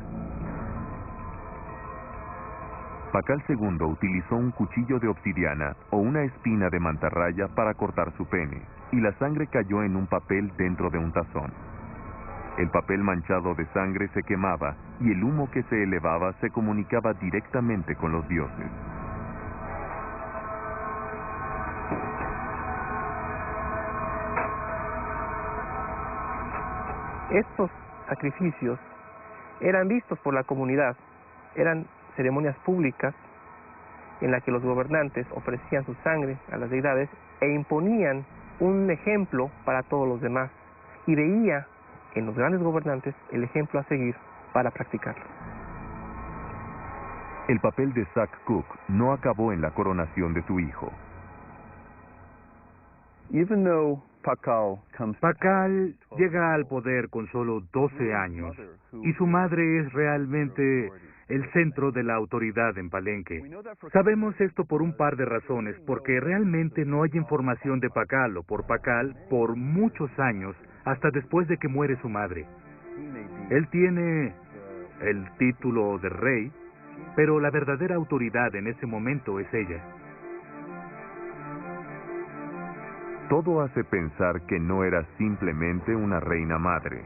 Pakal II utilizó un cuchillo de obsidiana o una espina de mantarraya para cortar su pene, y la sangre cayó en un papel dentro de un tazón. El papel manchado de sangre se quemaba y el humo que se elevaba se comunicaba directamente con los dioses. Estos sacrificios eran vistos por la comunidad, eran ceremonias públicas en las que los gobernantes ofrecían su sangre a las deidades e imponían un ejemplo para todos los demás, y veía en los grandes gobernantes el ejemplo a seguir para practicarlo. El papel de Zack Cook no acabó en la coronación de su hijo. Pakal llega al poder con solo 12 años, y su madre es realmente el centro de la autoridad en Palenque. Sabemos esto por un par de razones, porque realmente no hay información de Pakal o por Pakal por muchos años, hasta después de que muere su madre. Él tiene el título de rey, pero la verdadera autoridad en ese momento es ella. Todo hace pensar que no era simplemente una reina madre.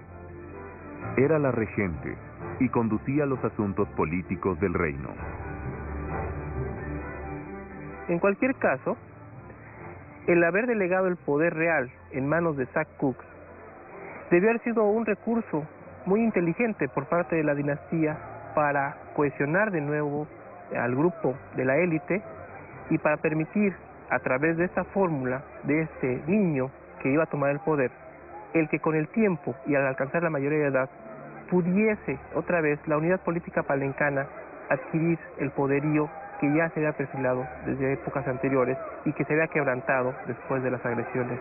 Era la regente y conducía los asuntos políticos del reino. En cualquier caso, el haber delegado el poder real en manos de Zack Cook debió haber sido un recurso muy inteligente por parte de la dinastía para cohesionar de nuevo al grupo de la élite y para permitir, a través de esta fórmula de este niño que iba a tomar el poder, el que con el tiempo y al alcanzar la mayoría de edad pudiese otra vez la unidad política palencana adquirir el poderío que ya se había perfilado desde épocas anteriores y que se había quebrantado después de las agresiones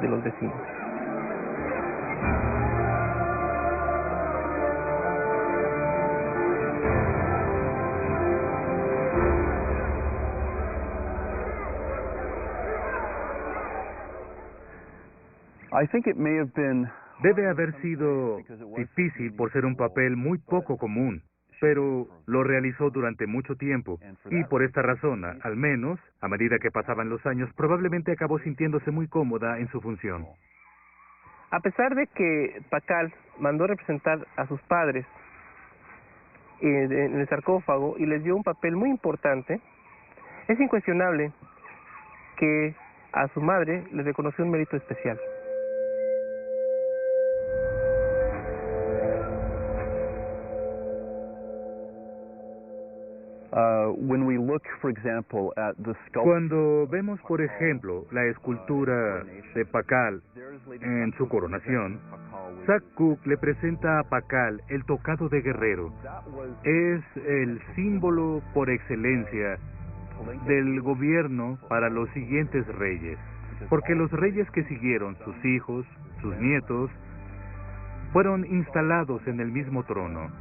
de los vecinos. Debe haber sido difícil por ser un papel muy poco común. pero lo realizó durante mucho tiempo, y por esta razón, al menos, a medida que pasaban los años, probablemente acabó sintiéndose muy cómoda en su función. A pesar de que Pakal mandó representar a sus padres en el sarcófago y les dio un papel muy importante, es incuestionable que a su madre le reconoció un mérito especial. Cuando vemos, por ejemplo, la escultura de Pakal en su coronación, Zack Cook le presenta a Pakal el tocado de guerrero. Es el símbolo por excelencia del gobierno para los siguientes reyes, porque los reyes que siguieron, sus hijos, sus nietos, fueron instalados en el mismo trono.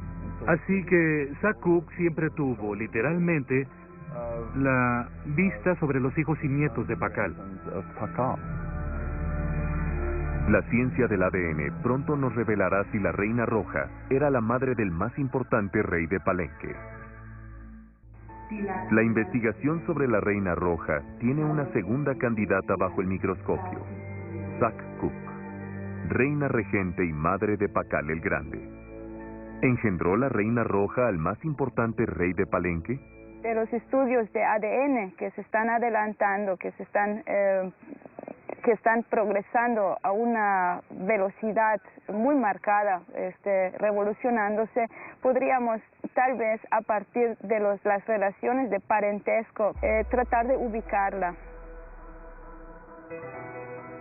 Así que Zack Cook siempre tuvo, literalmente, la vista sobre los hijos y nietos de Pakal. La ciencia del ADN pronto nos revelará si la Reina Roja era la madre del más importante rey de Palenque. La investigación sobre la Reina Roja tiene una segunda candidata bajo el microscopio, Zack Cook, reina regente y madre de Pakal el Grande. ¿Engendró la Reina Roja al más importante rey de Palenque? De los estudios de ADN que se están adelantando, que están progresando a una velocidad muy marcada, revolucionándose, podríamos tal vez a partir de las relaciones de parentesco tratar de ubicarla.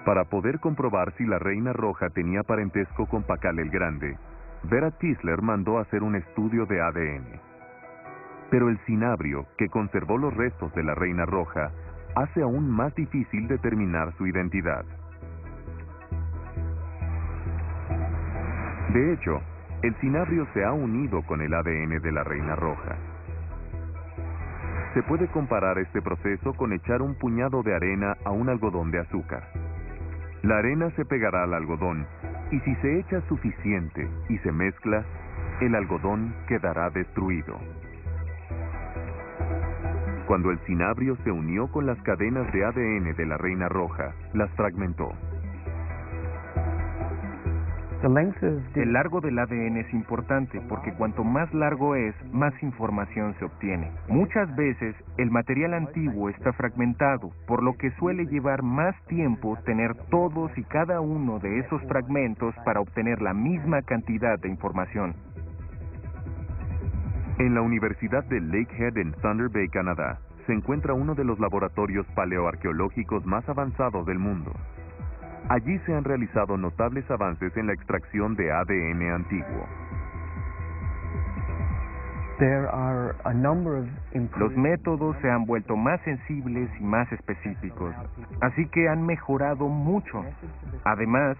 Para poder comprobar si la Reina Roja tenía parentesco con Pakal el Grande, Vera Tisler mandó hacer un estudio de ADN. Pero el cinabrio, que conservó los restos de la Reina Roja, hace aún más difícil determinar su identidad. De hecho, el cinabrio se ha unido con el ADN de la Reina Roja. Se puede comparar este proceso con echar un puñado de arena a un algodón de azúcar. La arena se pegará al algodón, y si se echa suficiente y se mezcla, el algodón quedará destruido. Cuando el cinabrio se unió con las cadenas de ADN de la Reina Roja, las fragmentó. El largo del ADN es importante porque cuanto más largo es, más información se obtiene. Muchas veces el material antiguo está fragmentado, por lo que suele llevar más tiempo tener todos y cada uno de esos fragmentos para obtener la misma cantidad de información. En la Universidad de Lakehead en Thunder Bay, Canadá, se encuentra uno de los laboratorios paleoarqueológicos más avanzados del mundo. Allí se han realizado notables avances en la extracción de ADN antiguo. Los métodos se han vuelto más sensibles y más específicos, así que han mejorado mucho. Además,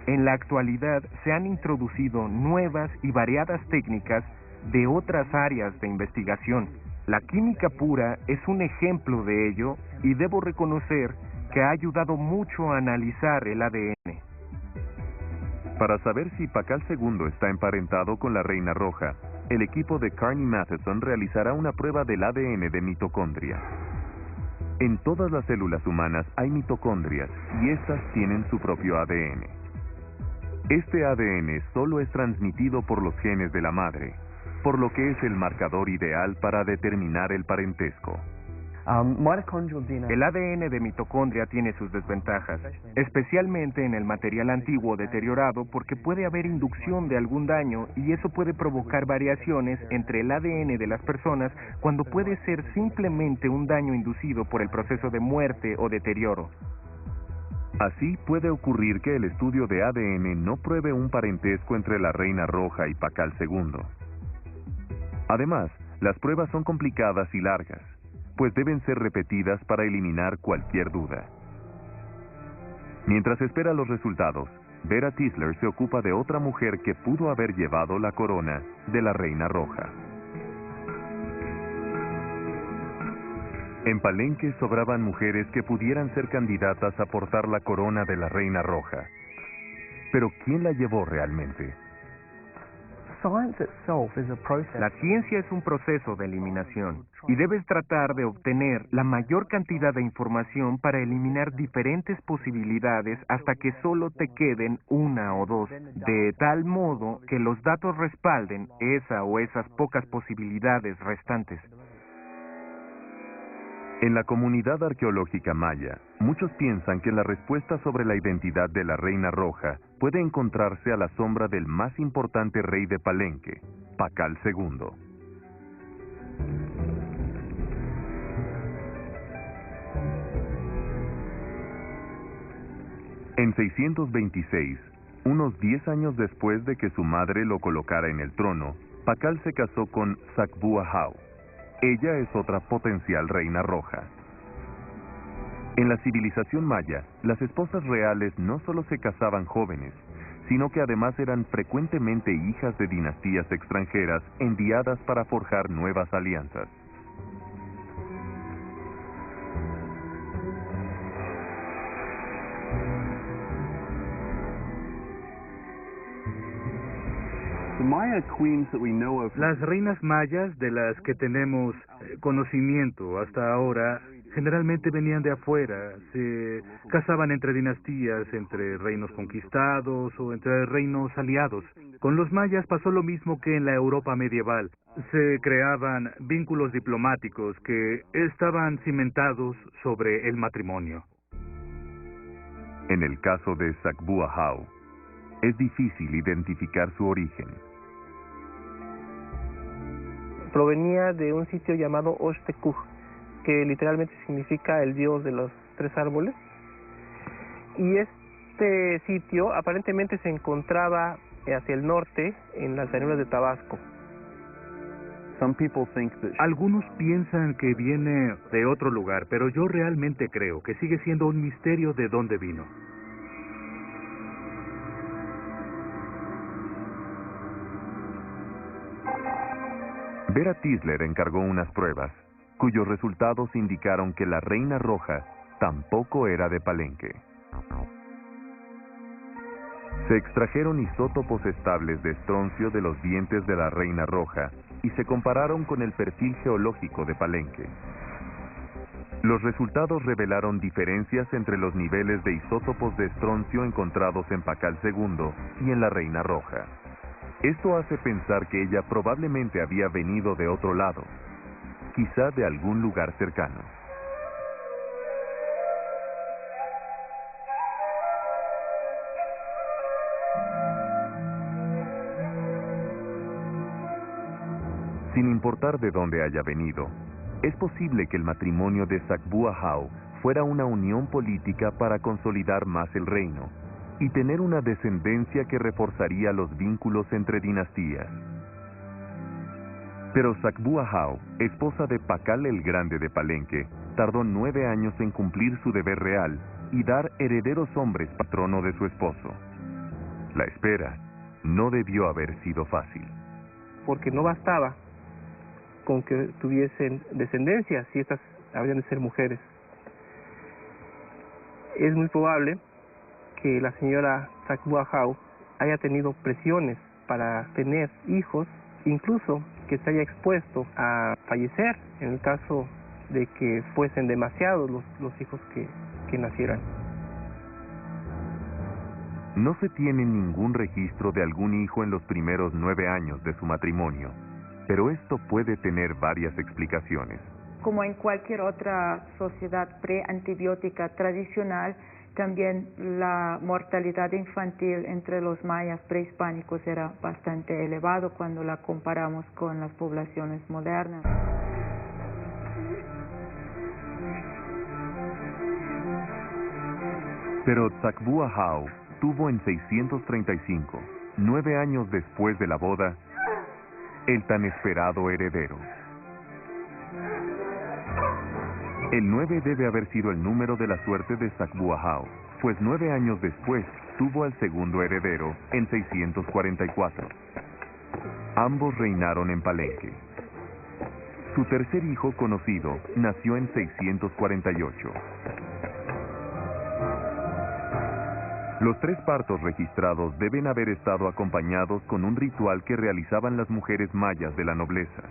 en la actualidad se han introducido nuevas y variadas técnicas de otras áreas de investigación. La química pura es un ejemplo de ello y debo reconocer que ha ayudado mucho a analizar el ADN. Para saber si Pakal II está emparentado con la Reina Roja, el equipo de Carney Matheson realizará una prueba del ADN de mitocondria. En todas las células humanas hay mitocondrias y estas tienen su propio ADN. Este ADN solo es transmitido por los genes de la madre, por lo que es el marcador ideal para determinar el parentesco. El ADN de mitocondria tiene sus desventajas, especialmente en el material antiguo deteriorado porque puede haber inducción de algún daño y eso puede provocar variaciones entre el ADN de las personas cuando puede ser simplemente un daño inducido por el proceso de muerte o deterioro. Así puede ocurrir que el estudio de ADN no pruebe un parentesco entre la Reina Roja y Pakal II. Además, las pruebas son complicadas y largas, pues deben ser repetidas para eliminar cualquier duda. Mientras espera los resultados, Vera Tisler se ocupa de otra mujer que pudo haber llevado la corona de la Reina Roja. En Palenque sobraban mujeres que pudieran ser candidatas a portar la corona de la Reina Roja. Pero ¿quién la llevó realmente? La ciencia es un proceso de eliminación y debes tratar de obtener la mayor cantidad de información para eliminar diferentes posibilidades hasta que solo te queden una o dos, de tal modo que los datos respalden esa o esas pocas posibilidades restantes. En la comunidad arqueológica maya, muchos piensan que la respuesta sobre la identidad de la Reina Roja puede encontrarse a la sombra del más importante rey de Palenque, Pakal II. En 626, unos 10 años después de que su madre lo colocara en el trono, Pakal se casó con Sakbuahau. Ella es otra potencial reina roja. En la civilización maya, las esposas reales no solo se casaban jóvenes, sino que además eran frecuentemente hijas de dinastías extranjeras enviadas para forjar nuevas alianzas. Las reinas mayas de las que tenemos conocimiento hasta ahora generalmente venían de afuera, se casaban entre dinastías, entre reinos conquistados o entre reinos aliados. Con los mayas pasó lo mismo que en la Europa medieval. Se creaban vínculos diplomáticos que estaban cimentados sobre el matrimonio. En el caso de Sakbuahau, es difícil identificar su origen. Provenía de un sitio llamado Oshtekuk, que literalmente significa el dios de los tres árboles. Y este sitio aparentemente se encontraba hacia el norte, en las llanuras de Tabasco. Algunos piensan que viene de otro lugar, pero yo realmente creo que sigue siendo un misterio de dónde vino. Vera Tisler encargó unas pruebas, cuyos resultados indicaron que la Reina Roja tampoco era de Palenque. Se extrajeron isótopos estables de estroncio de los dientes de la Reina Roja y se compararon con el perfil geológico de Palenque. Los resultados revelaron diferencias entre los niveles de isótopos de estroncio encontrados en Pakal II y en la Reina Roja. Esto hace pensar que ella probablemente había venido de otro lado, quizá de algún lugar cercano. Sin importar de dónde haya venido, es posible que el matrimonio de Sakbuahau fuera una unión política para consolidar más el reino y tener una descendencia que reforzaría los vínculos entre dinastías. Pero Sakbuahau, esposa de Pakal el Grande de Palenque, tardó 9 años en cumplir su deber real y dar herederos hombres patrono de su esposo. La espera no debió haber sido fácil. Porque no bastaba con que tuviesen descendencia, si estas habrían de ser mujeres. Es muy probable que la señora Sakbuahau haya tenido presiones para tener hijos, incluso que se haya expuesto a fallecer en el caso de que fuesen demasiados los hijos que nacieran. No se tiene ningún registro de algún hijo en los primeros 9 años de su matrimonio, pero esto puede tener varias explicaciones. Como en cualquier otra sociedad preantibiótica tradicional, también la mortalidad infantil entre los mayas prehispánicos era bastante elevado cuando la comparamos con las poblaciones modernas. Pero Sakbuahau tuvo en 635, 9 años después de la boda, el tan esperado heredero. El 9 debe haber sido el número de la suerte de Sakbuahau, pues 9 años después tuvo al segundo heredero en 644. Ambos reinaron en Palenque. Su tercer hijo conocido nació en 648. Los 3 partos registrados deben haber estado acompañados con un ritual que realizaban las mujeres mayas de la nobleza.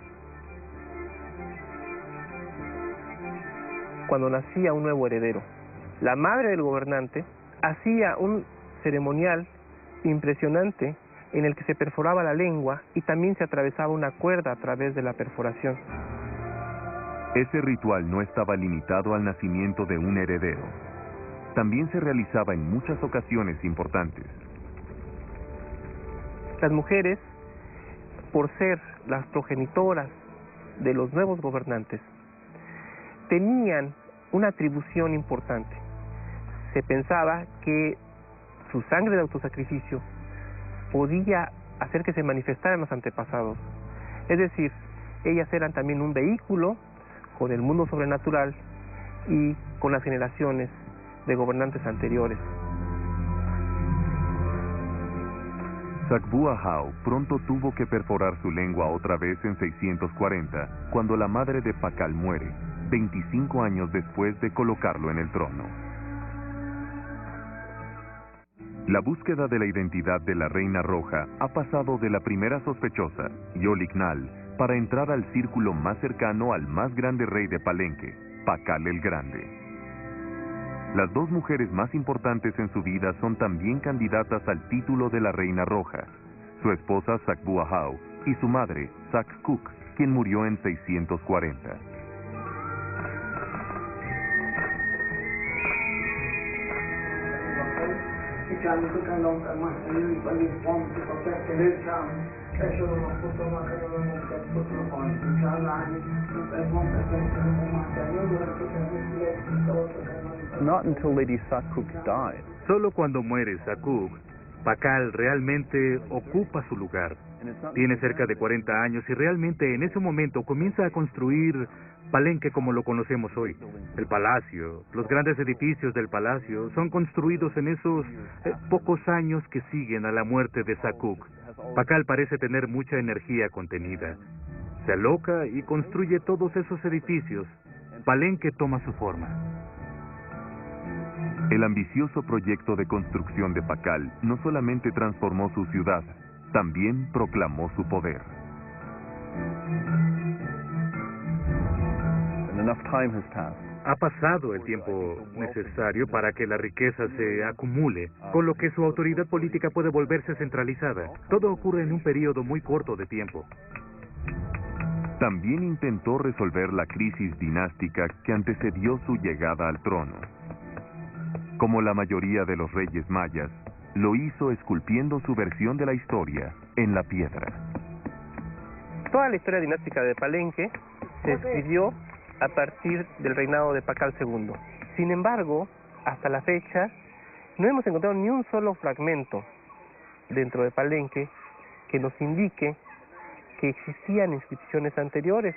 Cuando nacía un nuevo heredero, la madre del gobernante hacía un ceremonial impresionante en el que se perforaba la lengua y también se atravesaba una cuerda a través de la perforación. Ese ritual no estaba limitado al nacimiento de un heredero. También se realizaba en muchas ocasiones importantes. Las mujeres, por ser las progenitoras de los nuevos gobernantes, tenían una atribución importante. Se pensaba que su sangre de autosacrificio podía hacer que se manifestaran los antepasados. Es decir, ellas eran también un vehículo con el mundo sobrenatural y con las generaciones de gobernantes anteriores. Sakbuahau pronto tuvo que perforar su lengua otra vez en 640, cuando la madre de Pakal muere, 25 años después de colocarlo en el trono. La búsqueda de la identidad de la Reina Roja ha pasado de la primera sospechosa, Yoliknal, para entrar al círculo más cercano al más grande rey de Palenque, Pakal el Grande. Las 2 mujeres más importantes en su vida son también candidatas al título de la Reina Roja, su esposa Sakbuahau y su madre, Sakkuk, quien murió en 640. Not until Lady Sakkuk died. Solo cuando muere Sakkuk, Pakal realmente ocupa su lugar. Tiene cerca de 40 años y realmente en ese momento comienza a construir Palenque como lo conocemos hoy. El palacio, los grandes edificios del palacio son construidos en esos pocos años que siguen a la muerte de Sakkuk. Pakal parece tener mucha energía contenida. Se aloca y construye todos esos edificios. Palenque toma su forma. El ambicioso proyecto de construcción de Pakal no solamente transformó su ciudad, también proclamó su poder. Ha pasado el tiempo necesario para que la riqueza se acumule, con lo que su autoridad política puede volverse centralizada. Todo ocurre en un periodo muy corto de tiempo. También intentó resolver la crisis dinástica que antecedió su llegada al trono. Como la mayoría de los reyes mayas, lo hizo esculpiendo su versión de la historia en la piedra. Toda la historia dinástica de Palenque se escribió a partir del reinado de Pakal II. Sin embargo, hasta la fecha, no hemos encontrado ni un solo fragmento dentro de Palenque que nos indique que existían inscripciones anteriores.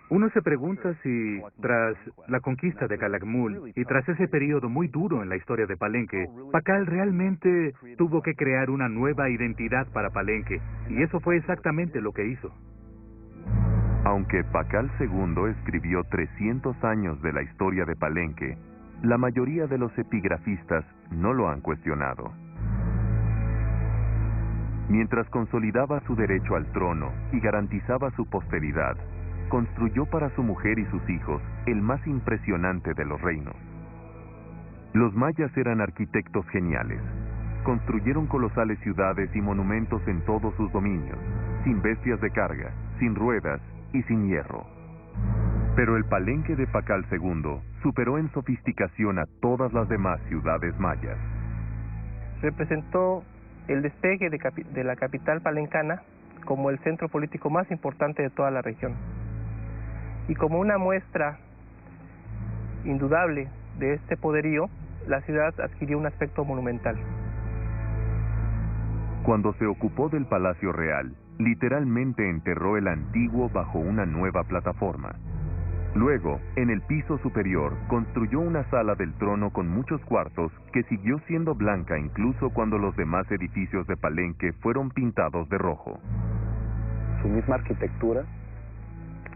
Uno se pregunta si, tras la conquista de Calakmul y tras ese periodo muy duro en la historia de Palenque, Pakal realmente tuvo que crear una nueva identidad para Palenque, y eso fue exactamente lo que hizo. Aunque Pakal II escribió 300 años de la historia de Palenque, la mayoría de los epigrafistas no lo han cuestionado. Mientras consolidaba su derecho al trono y garantizaba su posteridad, construyó para su mujer y sus hijos el más impresionante de los reinos. Los mayas eran arquitectos geniales. Construyeron colosales ciudades y monumentos en todos sus dominios, sin bestias de carga, sin ruedas y sin hierro. Pero el Palenque de Pakal II superó en sofisticación a todas las demás ciudades mayas. Representó el despegue de la capital palencana como el centro político más importante de toda la región. Y como una muestra indudable de este poderío, la ciudad adquirió un aspecto monumental. Cuando se ocupó del Palacio Real, literalmente enterró el antiguo bajo una nueva plataforma. Luego, en el piso superior, construyó una sala del trono con muchos cuartos que siguió siendo blanca incluso cuando los demás edificios de Palenque fueron pintados de rojo. Su misma arquitectura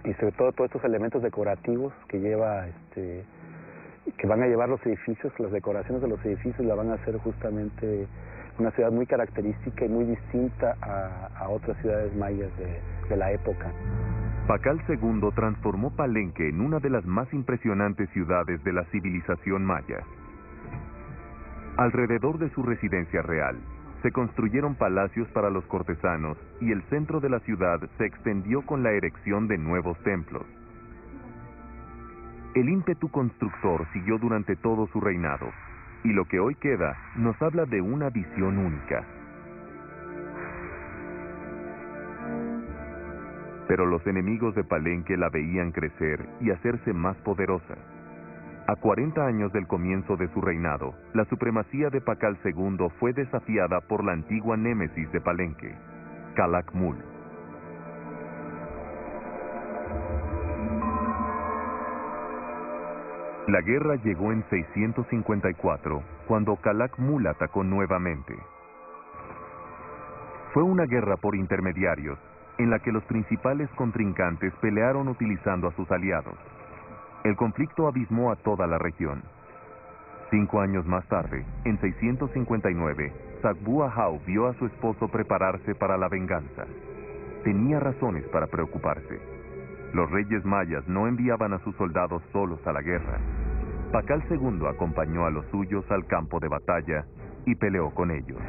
y sobre todo todos estos elementos decorativos que lleva que van a llevar los edificios, las decoraciones de los edificios la van a hacer justamente una ciudad muy característica y muy distinta a otras ciudades mayas de la época. Pacal II transformó Palenque en una de las más impresionantes ciudades de la civilización maya. Alrededor de su residencia real, se construyeron palacios para los cortesanos y el centro de la ciudad se extendió con la erección de nuevos templos. El ímpetu constructor siguió durante todo su reinado, y lo que hoy queda nos habla de una visión única. Pero los enemigos de Palenque la veían crecer y hacerse más poderosa. A 40 años del comienzo de su reinado, la supremacía de Pacal II fue desafiada por la antigua némesis de Palenque, Calakmul. La guerra llegó en 654, cuando Calakmul atacó nuevamente. Fue una guerra por intermediarios, en la que los principales contrincantes pelearon utilizando a sus aliados. El conflicto abismó a toda la región. 5 años más tarde, en 659, Sagbu Ahau vio a su esposo prepararse para la venganza. Tenía razones para preocuparse. Los reyes mayas no enviaban a sus soldados solos a la guerra. Pacal II acompañó a los suyos al campo de batalla y peleó con ellos.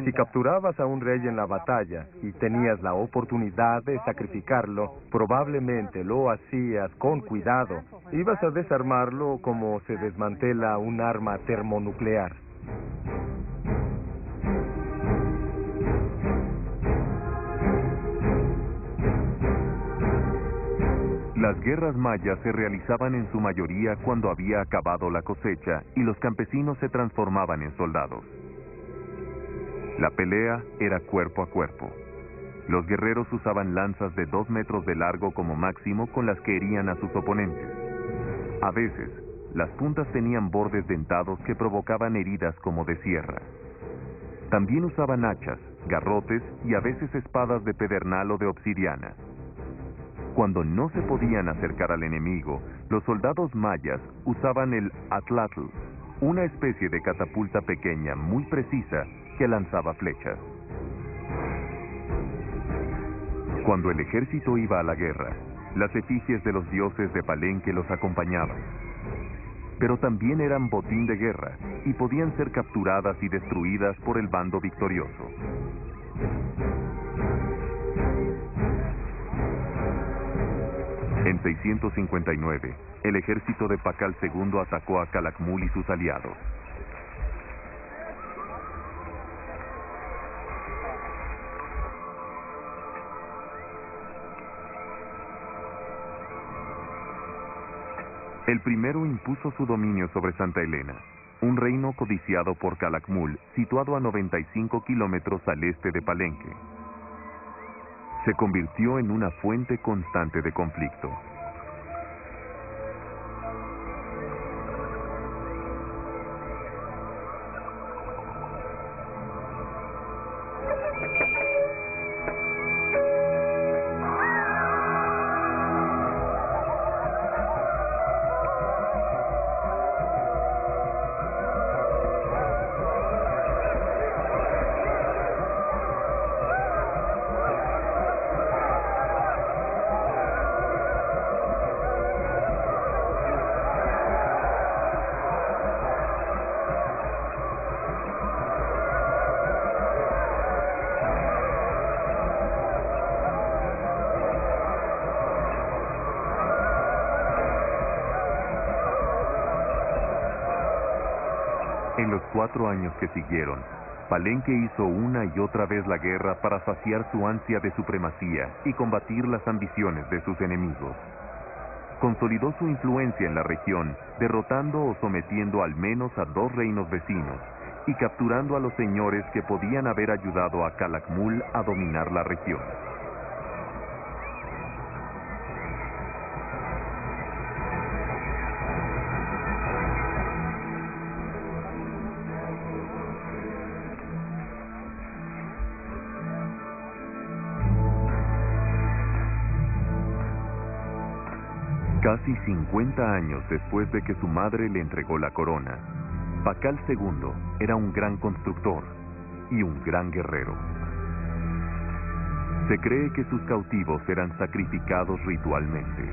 Si capturabas a un rey en la batalla y tenías la oportunidad de sacrificarlo, probablemente lo hacías con cuidado. Ibas a desarmarlo como se desmantela un arma termonuclear. Las guerras mayas se realizaban en su mayoría cuando había acabado la cosecha y los campesinos se transformaban en soldados. La pelea era cuerpo a cuerpo. Los guerreros usaban lanzas de 2 metros de largo como máximo con las que herían a sus oponentes. A veces, las puntas tenían bordes dentados que provocaban heridas como de sierra. También usaban hachas, garrotes y a veces espadas de pedernal o de obsidiana. Cuando no se podían acercar al enemigo, los soldados mayas usaban el atlatl, una especie de catapulta pequeña muy precisa que lanzaba flechas. Cuando el ejército iba a la guerra, las efigies de los dioses de Palenque los acompañaban. Pero también eran botín de guerra y podían ser capturadas y destruidas por el bando victorioso. En 659, el ejército de Pacal II atacó a Calakmul y sus aliados. El primero impuso su dominio sobre Santa Elena, un reino codiciado por Calakmul, situado a 95 kilómetros al este de Palenque. Se convirtió en una fuente constante de conflicto. En los 4 años que siguieron, Palenque hizo una y otra vez la guerra para saciar su ansia de supremacía y combatir las ambiciones de sus enemigos. Consolidó su influencia en la región, derrotando o sometiendo al menos a 2 reinos vecinos y capturando a los señores que podían haber ayudado a Calakmul a dominar la región. Casi 50 años después de que su madre le entregó la corona, Pakal II era un gran constructor y un gran guerrero. Se cree que sus cautivos eran sacrificados ritualmente.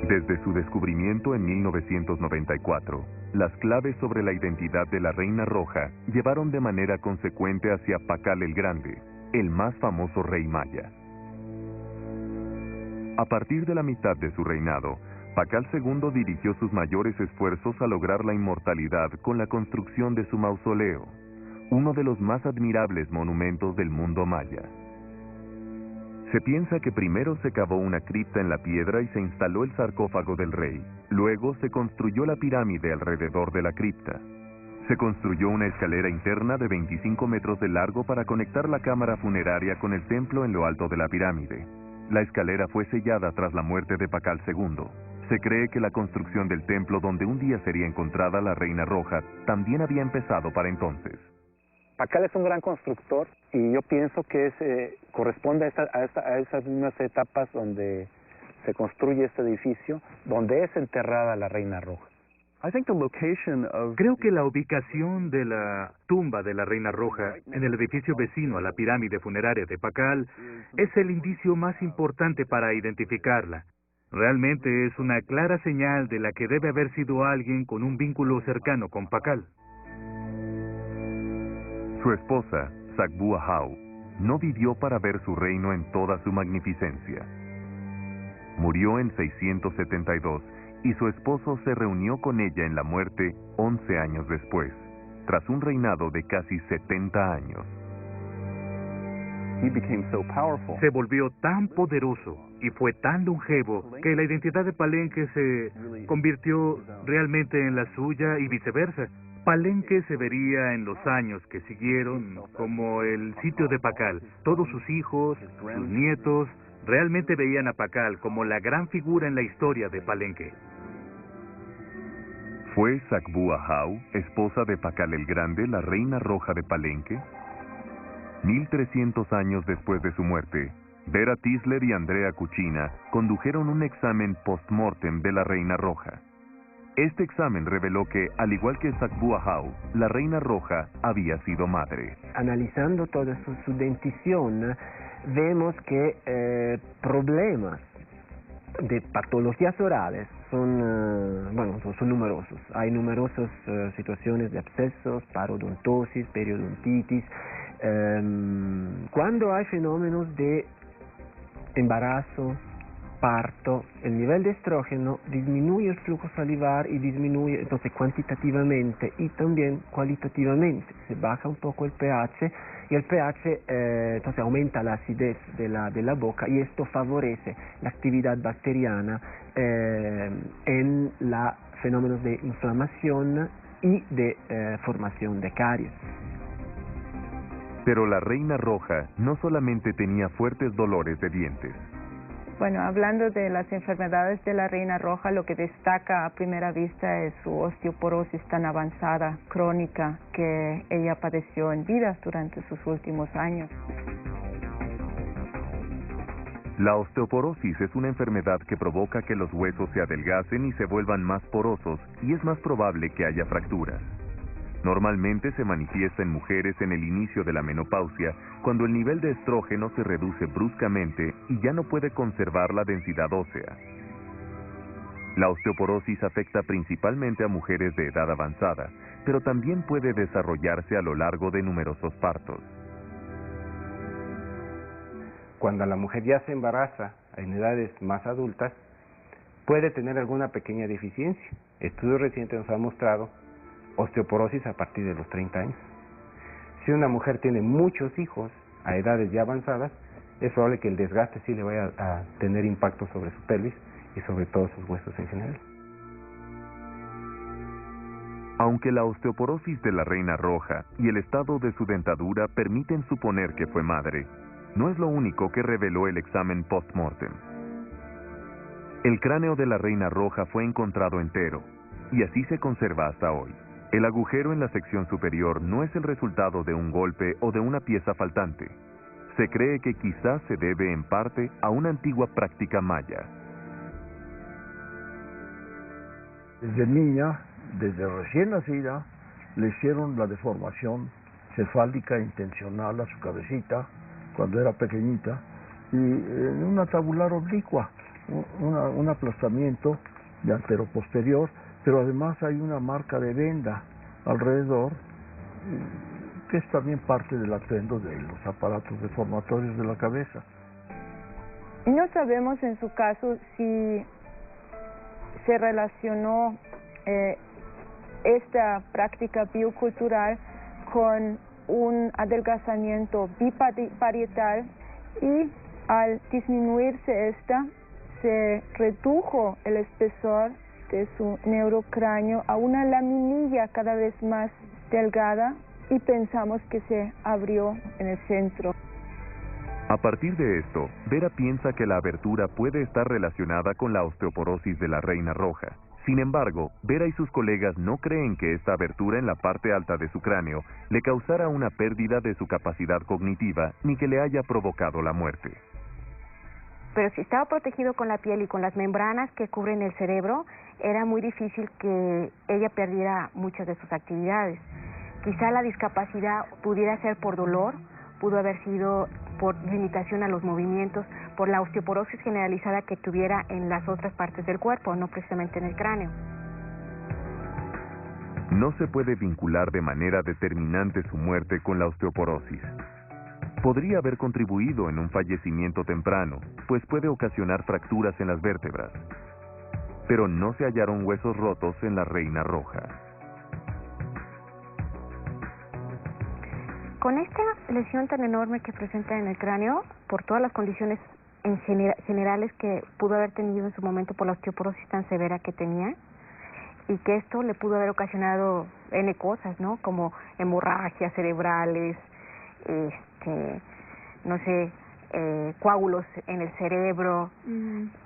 Desde su descubrimiento en 1994, las claves sobre la identidad de la Reina Roja llevaron de manera consecuente hacia Pakal el Grande, el más famoso rey maya. A partir de la mitad de su reinado, Pakal II dirigió sus mayores esfuerzos a lograr la inmortalidad con la construcción de su mausoleo, uno de los más admirables monumentos del mundo maya. Se piensa que primero se cavó una cripta en la piedra y se instaló el sarcófago del rey. Luego se construyó la pirámide alrededor de la cripta. Se construyó una escalera interna de 25 metros de largo para conectar la cámara funeraria con el templo en lo alto de la pirámide. La escalera fue sellada tras la muerte de Pakal II. Se cree que la construcción del templo donde un día sería encontrada la Reina Roja también había empezado para entonces. Pakal es un gran constructor y yo pienso que corresponde a esas mismas etapas donde se construye este edificio, donde es enterrada la Reina Roja. Creo que la ubicación de la tumba de la Reina Roja en el edificio vecino a la pirámide funeraria de Pakal es el indicio más importante para identificarla. Realmente es una clara señal de la que debe haber sido alguien con un vínculo cercano con Pakal. Su esposa, Sagbua Hau, no vivió para ver su reino en toda su magnificencia. Murió en 672 y su esposo se reunió con ella en la muerte 11 años después, tras un reinado de casi 70 años. Se volvió tan poderoso y fue tan longevo que la identidad de Palenque se convirtió realmente en la suya y viceversa. Palenque se vería en los años que siguieron como el sitio de Pakal. Todos sus hijos, sus nietos, realmente veían a Pakal como la gran figura en la historia de Palenque. ¿Fue Sagbua Hau, esposa de Pakal el Grande, la Reina Roja de Palenque? 1300 años después de su muerte, Vera Tisler y Andrea Cucina condujeron un examen post-mortem de la Reina Roja. Este examen reveló que, al igual que Sagbua Hau, la Reina Roja había sido madre. Analizando toda su dentición, vemos que problemas de patologías orales son numerosos. Hay numerosas situaciones de abscesos, parodontosis, periodontitis. Cuando hay fenómenos de embarazo, parto, el nivel de estrógeno disminuye el flujo salivar y disminuye entonces cuantitativamente y también cualitativamente. Se baja un poco el pH y el pH entonces aumenta la acidez de la boca y esto favorece la actividad bacteriana en los fenómenos de inflamación y de formación de caries. Pero la Reina Roja no solamente tenía fuertes dolores de dientes. Bueno, hablando de las enfermedades de la Reina Roja, lo que destaca a primera vista es su osteoporosis tan avanzada, crónica, que ella padeció en vida durante sus últimos años. La osteoporosis es una enfermedad que provoca que los huesos se adelgacen y se vuelvan más porosos, y es más probable que haya fracturas. Normalmente se manifiesta en mujeres en el inicio de la menopausia, cuando el nivel de estrógeno se reduce bruscamente y ya no puede conservar la densidad ósea. La osteoporosis afecta principalmente a mujeres de edad avanzada, pero también puede desarrollarse a lo largo de numerosos partos. Cuando la mujer ya se embaraza en edades más adultas, puede tener alguna pequeña deficiencia. Estudios recientes nos han mostrado osteoporosis a partir de los 30 años. Si una mujer tiene muchos hijos a edades ya avanzadas, es probable que el desgaste sí le vaya a tener impacto sobre su pelvis y sobre todos sus huesos en general. Aunque la osteoporosis de la Reina Roja y el estado de su dentadura permiten suponer que fue madre, no es lo único que reveló el examen post-mortem. El cráneo de la Reina Roja fue encontrado entero, y así se conserva hasta hoy. El agujero en la sección superior no es el resultado de un golpe o de una pieza faltante. Se cree que quizás se debe en parte a una antigua práctica maya. Desde niña, desde recién nacida, le hicieron la deformación cefálica intencional a su cabecita, cuando era pequeñita, y en una tabular oblicua, un aplastamiento de anteroposterior, pero además hay una marca de venda alrededor, que es también parte del atuendo de los aparatos deformatorios de la cabeza. No sabemos en su caso si se relacionó esta práctica biocultural con un adelgazamiento biparietal, y al disminuirse esta, se redujo el espesor de su neurocráneo a una laminilla cada vez más delgada, y pensamos que se abrió en el centro. A partir de esto, Vera piensa que la abertura puede estar relacionada con la osteoporosis de la reina roja. Sin embargo, Vera y sus colegas no creen que esta abertura en la parte alta de su cráneo le causara una pérdida de su capacidad cognitiva ni que le haya provocado la muerte. Pero si estaba protegido con la piel y con las membranas que cubren el cerebro, era muy difícil que ella perdiera muchas de sus actividades. Quizá la discapacidad pudiera ser por dolor, pudo haber sido por limitación a los movimientos, por la osteoporosis generalizada que tuviera en las otras partes del cuerpo, no precisamente en el cráneo. No se puede vincular de manera determinante su muerte con la osteoporosis. Podría haber contribuido en un fallecimiento temprano, pues puede ocasionar fracturas en las vértebras. Pero no se hallaron huesos rotos en la reina roja. Con esta lesión tan enorme que presenta en el cráneo, por todas las condiciones generales que pudo haber tenido en su momento por la osteoporosis tan severa que tenía, y que esto le pudo haber ocasionado N cosas, ¿no? Como hemorragias cerebrales, no sé, coágulos en el cerebro,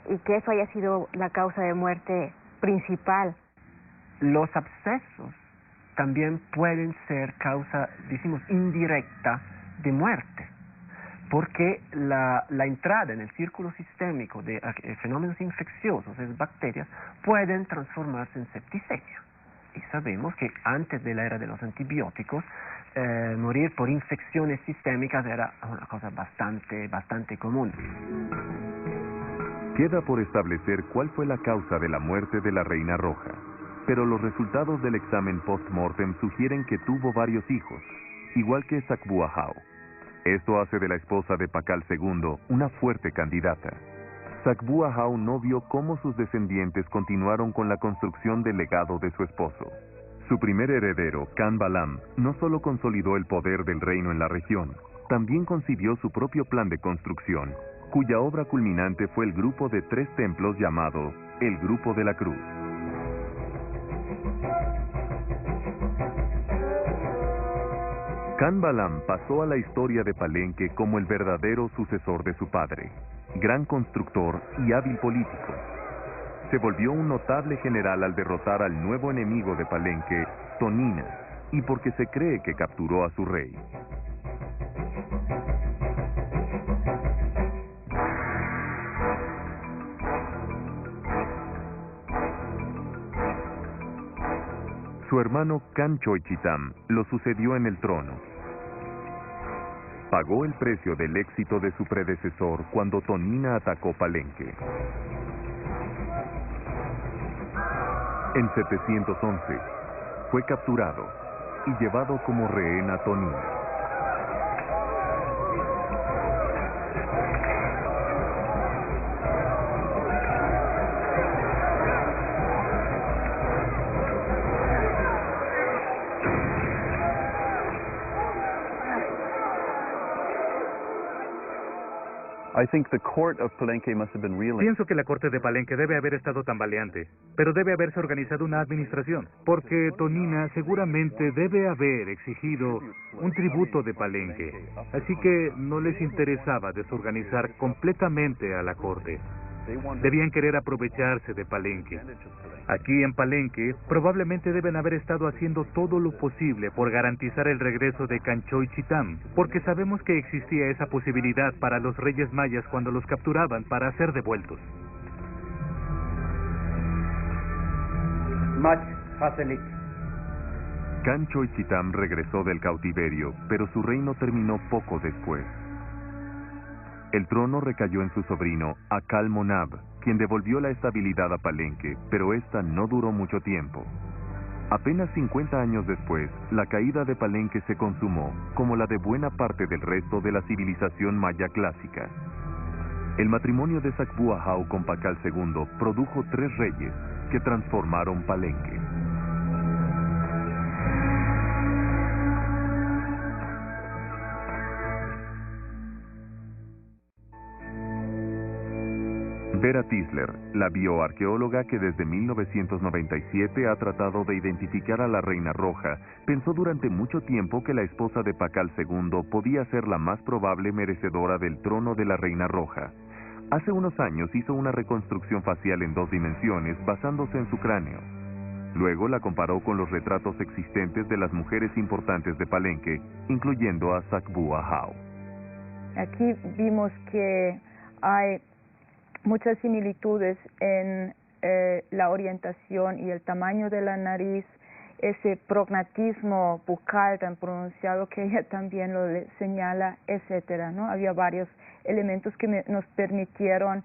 y que eso haya sido la causa de muerte principal. Los abscesos también pueden ser causa, decimos, indirecta de muerte, porque la entrada en el círculo sistémico de fenómenos infecciosos, es bacterias, pueden transformarse en septicemia. Y sabemos que antes de la era de los antibióticos, morir por infecciones sistémicas era una cosa bastante común. Queda por establecer cuál fue la causa de la muerte de la reina roja, pero los resultados del examen post-mortem sugieren que tuvo varios hijos, igual que Sakbuahau. Esto hace de la esposa de Pakal II una fuerte candidata. Sakbuahau no vio cómo sus descendientes continuaron con la construcción del legado de su esposo. Su primer heredero, Khan Balam, no solo consolidó el poder del reino en la región, también concibió su propio plan de construcción, cuya obra culminante fue el grupo de 3 templos llamado el Grupo de la Cruz. Khan Balam pasó a la historia de Palenque como el verdadero sucesor de su padre, gran constructor y hábil político. Se volvió un notable general al derrotar al nuevo enemigo de Palenque, Tonina, y porque se cree que capturó a su rey. Su hermano Khan Choichitam lo sucedió en el trono. Pagó el precio del éxito de su predecesor cuando Tonina atacó Palenque. En 711, fue capturado y llevado como rehén a Tonina. Pienso que la corte de Palenque debe haber estado tambaleante, pero debe haberse organizado una administración, porque Tonina seguramente debe haber exigido un tributo de Palenque, así que no les interesaba desorganizar completamente a la corte. Debían querer aprovecharse de Palenque. Aquí en Palenque probablemente deben haber estado haciendo todo lo posible por garantizar el regreso de Canchoychitán, porque sabemos que existía esa posibilidad para los reyes mayas cuando los capturaban para ser devueltos. Canchoychitán regresó del cautiverio, pero su reino terminó poco después. El trono recayó en su sobrino, Acalmonab, quien devolvió la estabilidad a Palenque, pero esta no duró mucho tiempo. Apenas 50 años después, la caída de Palenque se consumó, como la de buena parte del resto de la civilización maya clásica. El matrimonio de Sacbua-Jau con Pacal II produjo 3 reyes que transformaron Palenque. Vera Tisler, la bioarqueóloga que desde 1997 ha tratado de identificar a la Reina Roja, pensó durante mucho tiempo que la esposa de Pacal II podía ser la más probable merecedora del trono de la Reina Roja. Hace unos años hizo una reconstrucción facial en 2 dimensiones basándose en su cráneo. Luego la comparó con los retratos existentes de las mujeres importantes de Palenque, incluyendo a Sacbua-Jau. Aquí vimos que hay muchas similitudes en la orientación y el tamaño de la nariz, ese prognatismo bucal tan pronunciado que ella también lo señala, etcétera, ¿no? Había varios elementos que nos permitieron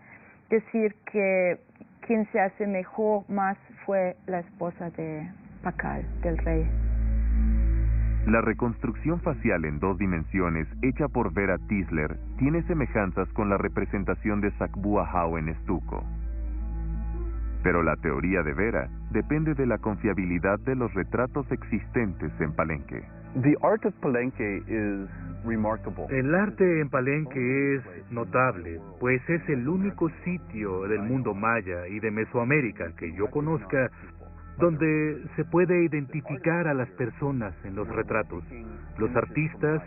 decir que quien se asemejó más fue la esposa de Pacal, del rey. La reconstrucción facial en 2 dimensiones, hecha por Vera Tisler, tiene semejanzas con la representación de Sacbua-Jau en estuco. Pero la teoría de Vera depende de la confiabilidad de los retratos existentes en Palenque. El arte en Palenque es notable, pues es el único sitio del mundo maya y de Mesoamérica que yo conozca donde se puede identificar a las personas en los retratos. Los artistas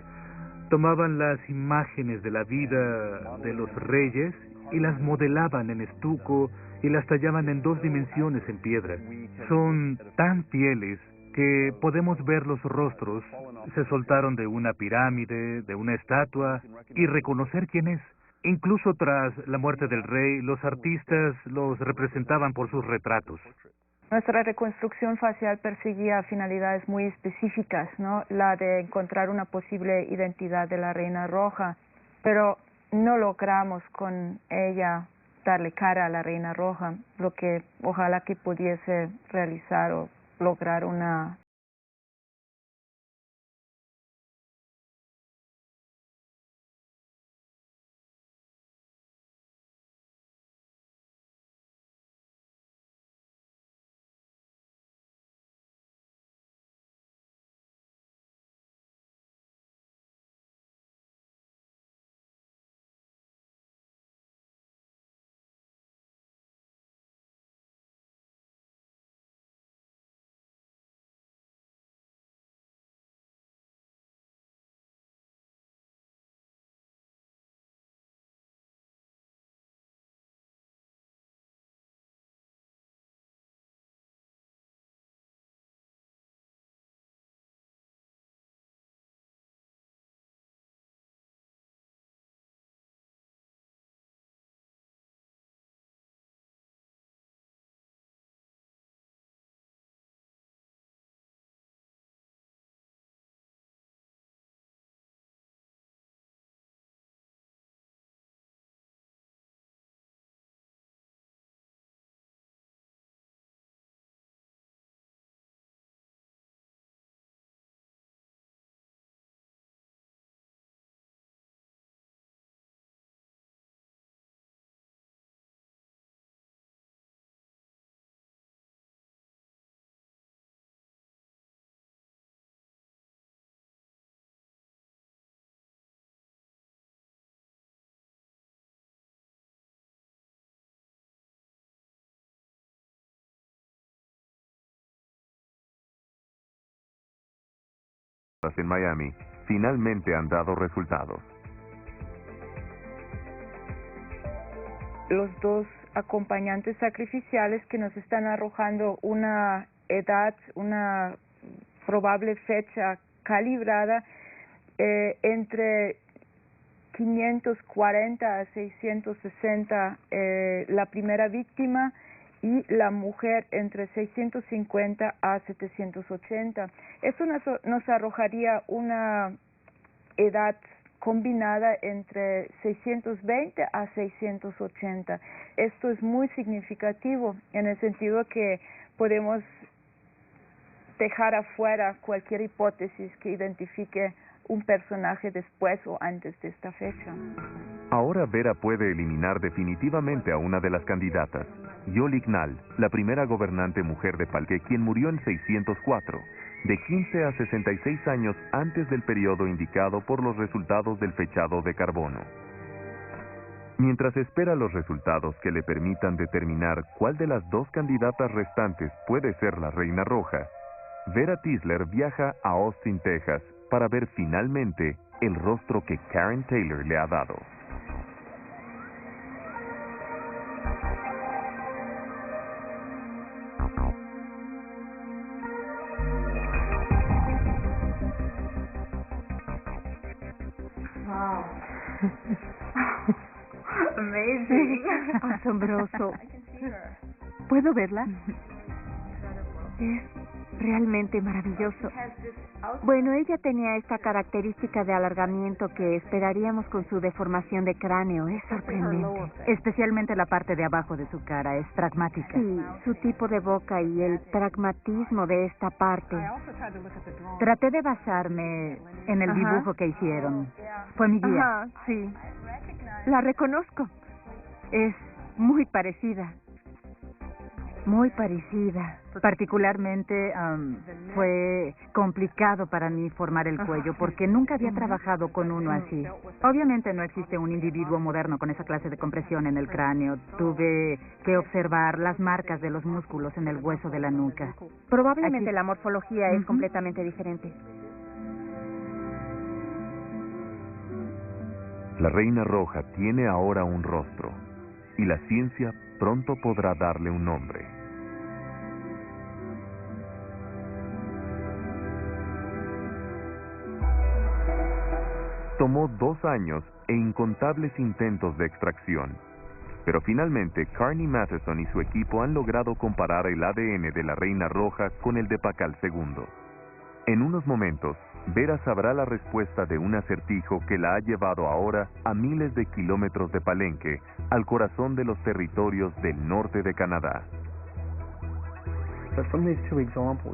tomaban las imágenes de la vida de los reyes y las modelaban en estuco y las tallaban en 2 dimensiones en piedra. Son tan fieles que podemos ver los rostros, se soltaron de una pirámide, de una estatua, y reconocer quién es. Incluso tras la muerte del rey, los artistas los representaban por sus retratos. Nuestra reconstrucción facial perseguía finalidades muy específicas, ¿no? La de encontrar una posible identidad de la Reina Roja, pero no logramos con ella darle cara a la Reina Roja, lo que ojalá que pudiese realizar o lograr una En Miami, finalmente han dado resultados. Los 2 acompañantes sacrificiales que nos están arrojando una edad, una probable fecha calibrada entre 540 a 660 la primera víctima y la mujer entre 650 a 780. Esto nos arrojaría una edad combinada entre 620 a 680. Esto es muy significativo en el sentido que podemos dejar afuera cualquier hipótesis que identifique un personaje después o antes de esta fecha. Ahora Vera puede eliminar definitivamente a una de las candidatas, Yol Ignal, la primera gobernante mujer de Palenque, quien murió en 604, de 15 a 66 años antes del periodo indicado por los resultados del fechado de carbono. Mientras espera los resultados que le permitan determinar cuál de las dos candidatas restantes puede ser la Reina Roja, Vera Tisler viaja a Austin, Texas, para ver finalmente el rostro que Karen Taylor le ha dado. Wow. Amazing. Asombroso. ¿Puedo verla? Es realmente maravilloso. Bueno, ella tenía esta característica de alargamiento que esperaríamos con su deformación de cráneo. Es sorprendente. Especialmente la parte de abajo de su cara, es pragmática. Sí, su tipo de boca y el pragmatismo de esta parte. Traté de basarme en el dibujo que hicieron. Fue mi guía. Ajá, sí. La reconozco. Es muy parecida. Muy parecida. Particularmente fue complicado para mí formar el cuello porque nunca había trabajado con uno así. Obviamente no existe un individuo moderno con esa clase de compresión en el cráneo. Tuve que observar las marcas de los músculos en el hueso de la nuca. Probablemente la morfología es completamente diferente. La Reina Roja tiene ahora un rostro, y la ciencia pronto podrá darle un nombre. Tomó 2 años e incontables intentos de extracción, pero finalmente Carney Matheson y su equipo han logrado comparar el ADN de la Reina Roja con el de Pakal II. En unos momentos, Vera sabrá la respuesta de un acertijo que la ha llevado ahora a miles de kilómetros de Palenque, al corazón de los territorios del norte de Canadá.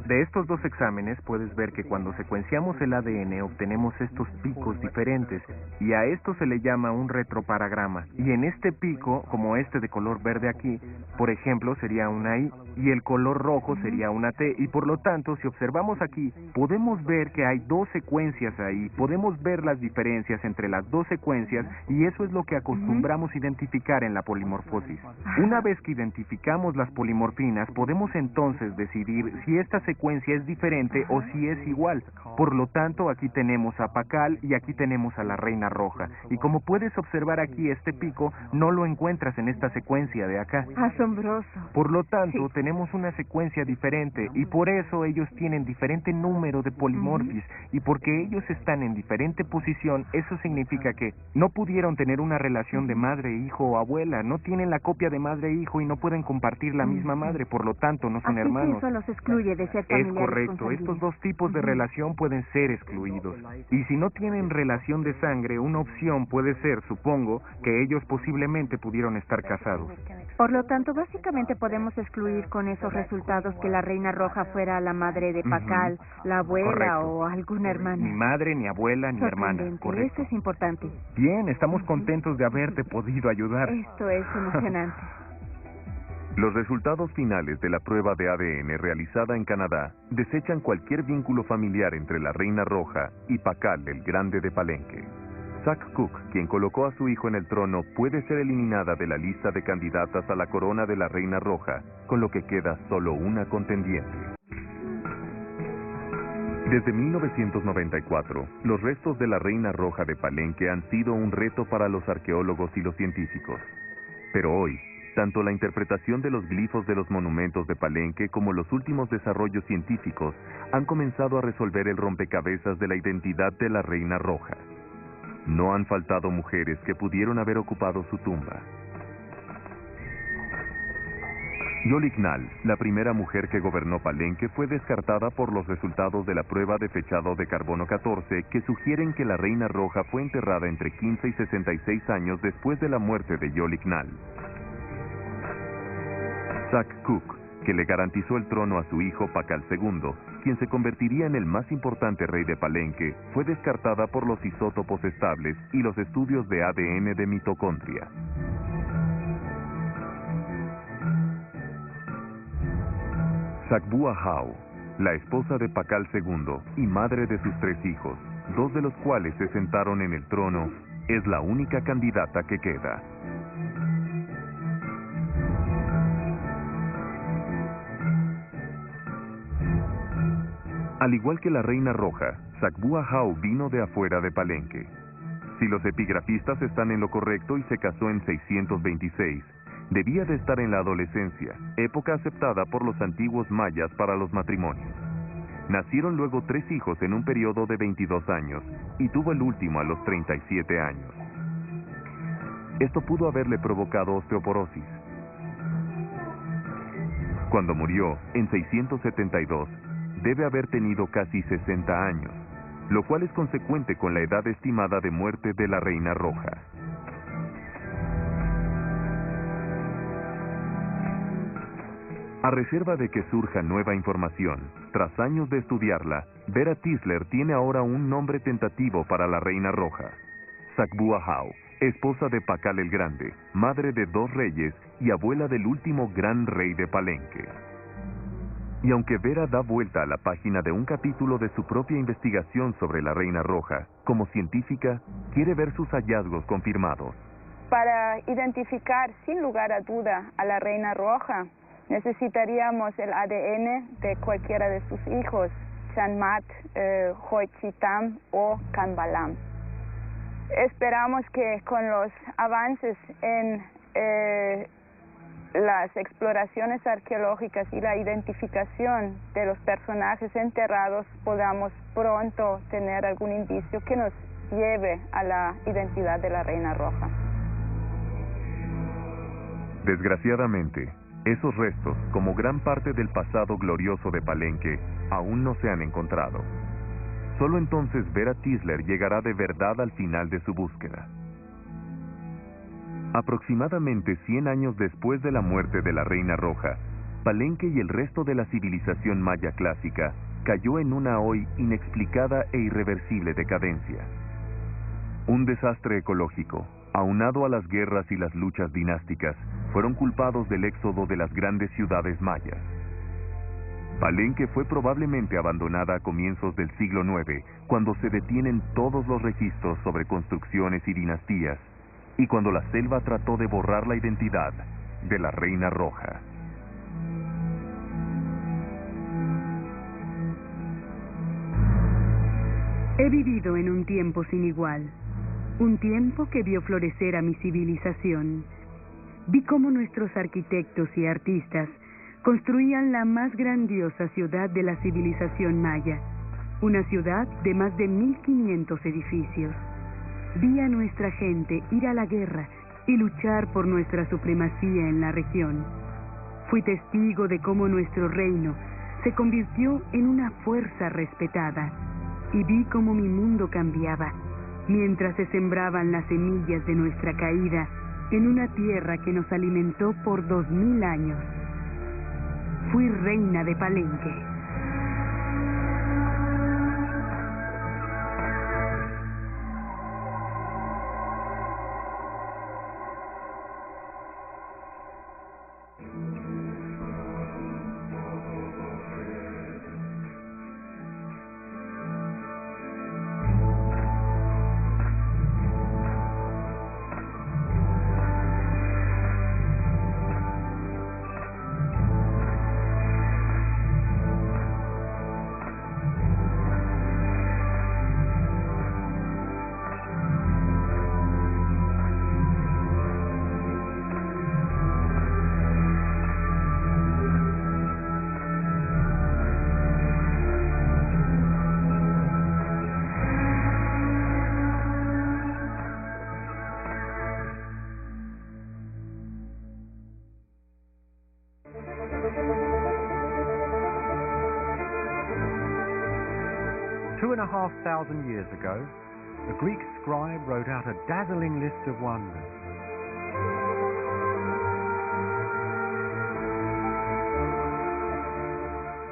De estos dos exámenes puedes ver que cuando secuenciamos el ADN obtenemos estos picos diferentes y a esto se le llama un retroparagrama. Y en este pico, como este de color verde aquí, por ejemplo, sería una I y el color rojo sería una T y por lo tanto, si observamos aquí, podemos ver que hay dos secuencias ahí, podemos ver las diferencias entre las dos secuencias y eso es lo que acostumbramos identificar en la polimorfosis. Una vez que identificamos las polimorfinas, podemos entonces decidir si esta secuencia es diferente o si es igual. Por lo tanto, aquí tenemos a Pakal y aquí tenemos a la Reina Roja. Y como puedes observar aquí, este pico no lo encuentras en esta secuencia de acá. Asombroso. Por lo tanto, tenemos una secuencia diferente y por eso ellos tienen diferente número de polimorfis y porque ellos están en diferente posición, eso significa que no pudieron tener una relación de madre, hijo o abuela, no tienen la copia de madre e hijo y no pueden compartir la misma madre, por lo tanto no son hermanos. Eso los excluye de ser familiares. Es correcto, estos dos tipos de relación pueden ser excluidos. Y si no tienen relación de sangre, una opción puede ser, supongo, que ellos posiblemente pudieron estar casados. Por lo tanto, básicamente podemos excluir con esos resultados que la Reina Roja fuera la madre de Pakal, la abuela o alguna hermana. Ni madre, ni abuela, ni hermana. Correcto. Eso es importante. Bien, estamos contentos de haberte podido ayudar. Esto es emocionante. Los resultados finales de la prueba de ADN realizada en Canadá desechan cualquier vínculo familiar entre la Reina Roja y Pakal el Grande de Palenque. Zack Cook, quien colocó a su hijo en el trono, puede ser eliminada de la lista de candidatas a la corona de la Reina Roja, con lo que queda solo una contendiente. Desde 1994, los restos de la Reina Roja de Palenque han sido un reto para los arqueólogos y los científicos. Pero hoy, tanto la interpretación de los glifos de los monumentos de Palenque como los últimos desarrollos científicos han comenzado a resolver el rompecabezas de la identidad de la Reina Roja. No han faltado mujeres que pudieron haber ocupado su tumba. Yoliknal, la primera mujer que gobernó Palenque, fue descartada por los resultados de la prueba de fechado de carbono 14 que sugieren que la Reina Roja fue enterrada entre 15 y 66 años después de la muerte de Yoliknal. Sac Cook, que le garantizó el trono a su hijo Pakal II, quien se convertiría en el más importante rey de Palenque, fue descartada por los isótopos estables y los estudios de ADN de mitocondria. Sakbua Hau, la esposa de Pakal II y madre de sus 3 hijos, 2 de los cuales se sentaron en el trono, es la única candidata que queda. Al igual que la Reina Roja, Sakbua Hau vino de afuera de Palenque. Si los epigrafistas están en lo correcto y se casó en 626, debía de estar en la adolescencia, época aceptada por los antiguos mayas para los matrimonios. Nacieron luego 3 hijos en un periodo de 22 años y tuvo el último a los 37 años. Esto pudo haberle provocado osteoporosis. Cuando murió, en 672, debe haber tenido casi 60 años, lo cual es consecuente con la edad estimada de muerte de la Reina Roja. A reserva de que surja nueva información, tras años de estudiarla, Vera Tisler tiene ahora un nombre tentativo para la Reina Roja: Sakbua Hau, esposa de Pakal el Grande, madre de 2 reyes y abuela del último gran rey de Palenque. Y aunque Vera da vuelta a la página de un capítulo de su propia investigación sobre la Reina Roja, como científica, quiere ver sus hallazgos confirmados. Para identificar sin lugar a duda a la Reina Roja, necesitaríamos el ADN de cualquiera de sus hijos, Chanmat, Hochitam o Kanbalam. Esperamos que con los avances en las exploraciones arqueológicas y la identificación de los personajes enterrados podamos pronto tener algún indicio que nos lleve a la identidad de la Reina Roja. Desgraciadamente, esos restos, como gran parte del pasado glorioso de Palenque, aún no se han encontrado. Solo entonces Vera Tisler llegará de verdad al final de su búsqueda. Aproximadamente 100 años después de la muerte de la Reina Roja, Palenque y el resto de la civilización maya clásica cayó en una hoy inexplicada e irreversible decadencia. Un desastre ecológico, aunado a las guerras y las luchas dinásticas, fueron culpados del éxodo de las grandes ciudades mayas. Palenque fue probablemente abandonada a comienzos del siglo IX, cuando se detienen todos los registros sobre construcciones y dinastías, y cuando la selva trató de borrar la identidad de la Reina Roja. He vivido en un tiempo sin igual, un tiempo que vio florecer a mi civilización. Vi cómo nuestros arquitectos y artistas construían la más grandiosa ciudad de la civilización maya, una ciudad de más de 1500 edificios. Vi a nuestra gente ir a la guerra y luchar por nuestra supremacía en la región. Fui testigo de cómo nuestro reino se convirtió en una fuerza respetada, y vi cómo mi mundo cambiaba, mientras se sembraban las semillas de nuestra caída en una tierra que nos alimentó por 2000 años. Fui reina de Palenque. 2,500 years ago, the Greek scribe wrote out a dazzling list of wonders.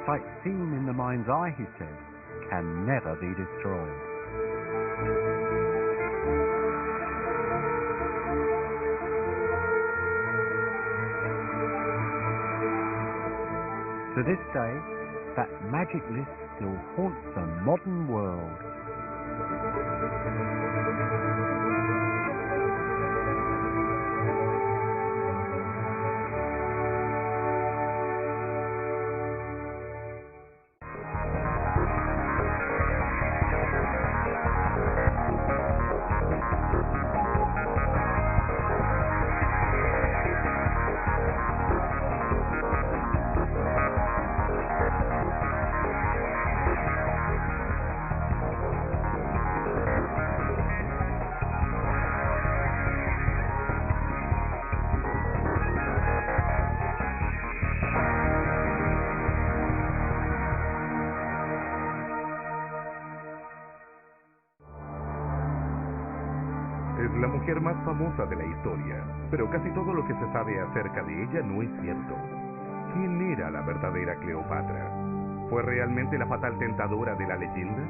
Sight seen in the mind's eye, he said, can never be destroyed. To this day, that magic list still haunts the modern world. Es la mujer más famosa de la historia, pero casi todo lo que se sabe acerca de ella no es cierto. ¿Quién era la verdadera Cleopatra? ¿Fue realmente la fatal tentadora de la leyenda?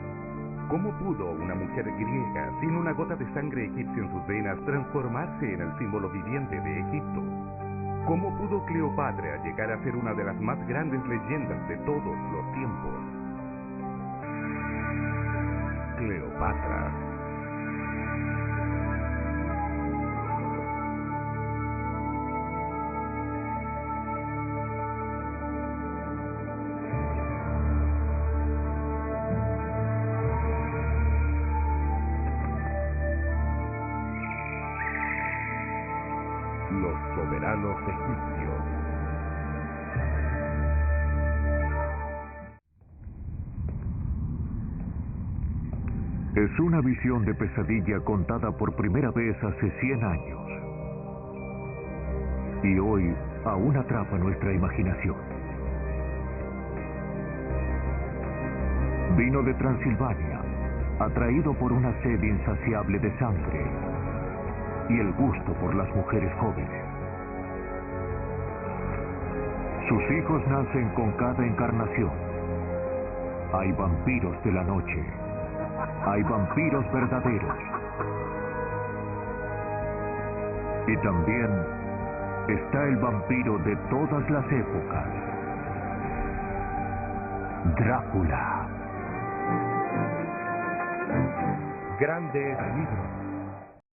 ¿Cómo pudo una mujer griega, sin una gota de sangre egipcia en sus venas, transformarse en el símbolo viviente de Egipto? ¿Cómo pudo Cleopatra llegar a ser una de las más grandes leyendas de todos los tiempos? Cleopatra. Los soberanos egipcios. Es una visión de pesadilla contada por primera vez hace 100 años. Y hoy aún atrapa nuestra imaginación. Vino de Transilvania, atraído por una sed insaciable de sangre y el gusto por las mujeres jóvenes. Sus hijos nacen con cada encarnación. Hay vampiros de la noche. Hay vampiros verdaderos. Y también está el vampiro de todas las épocas. Drácula. Grandes libros.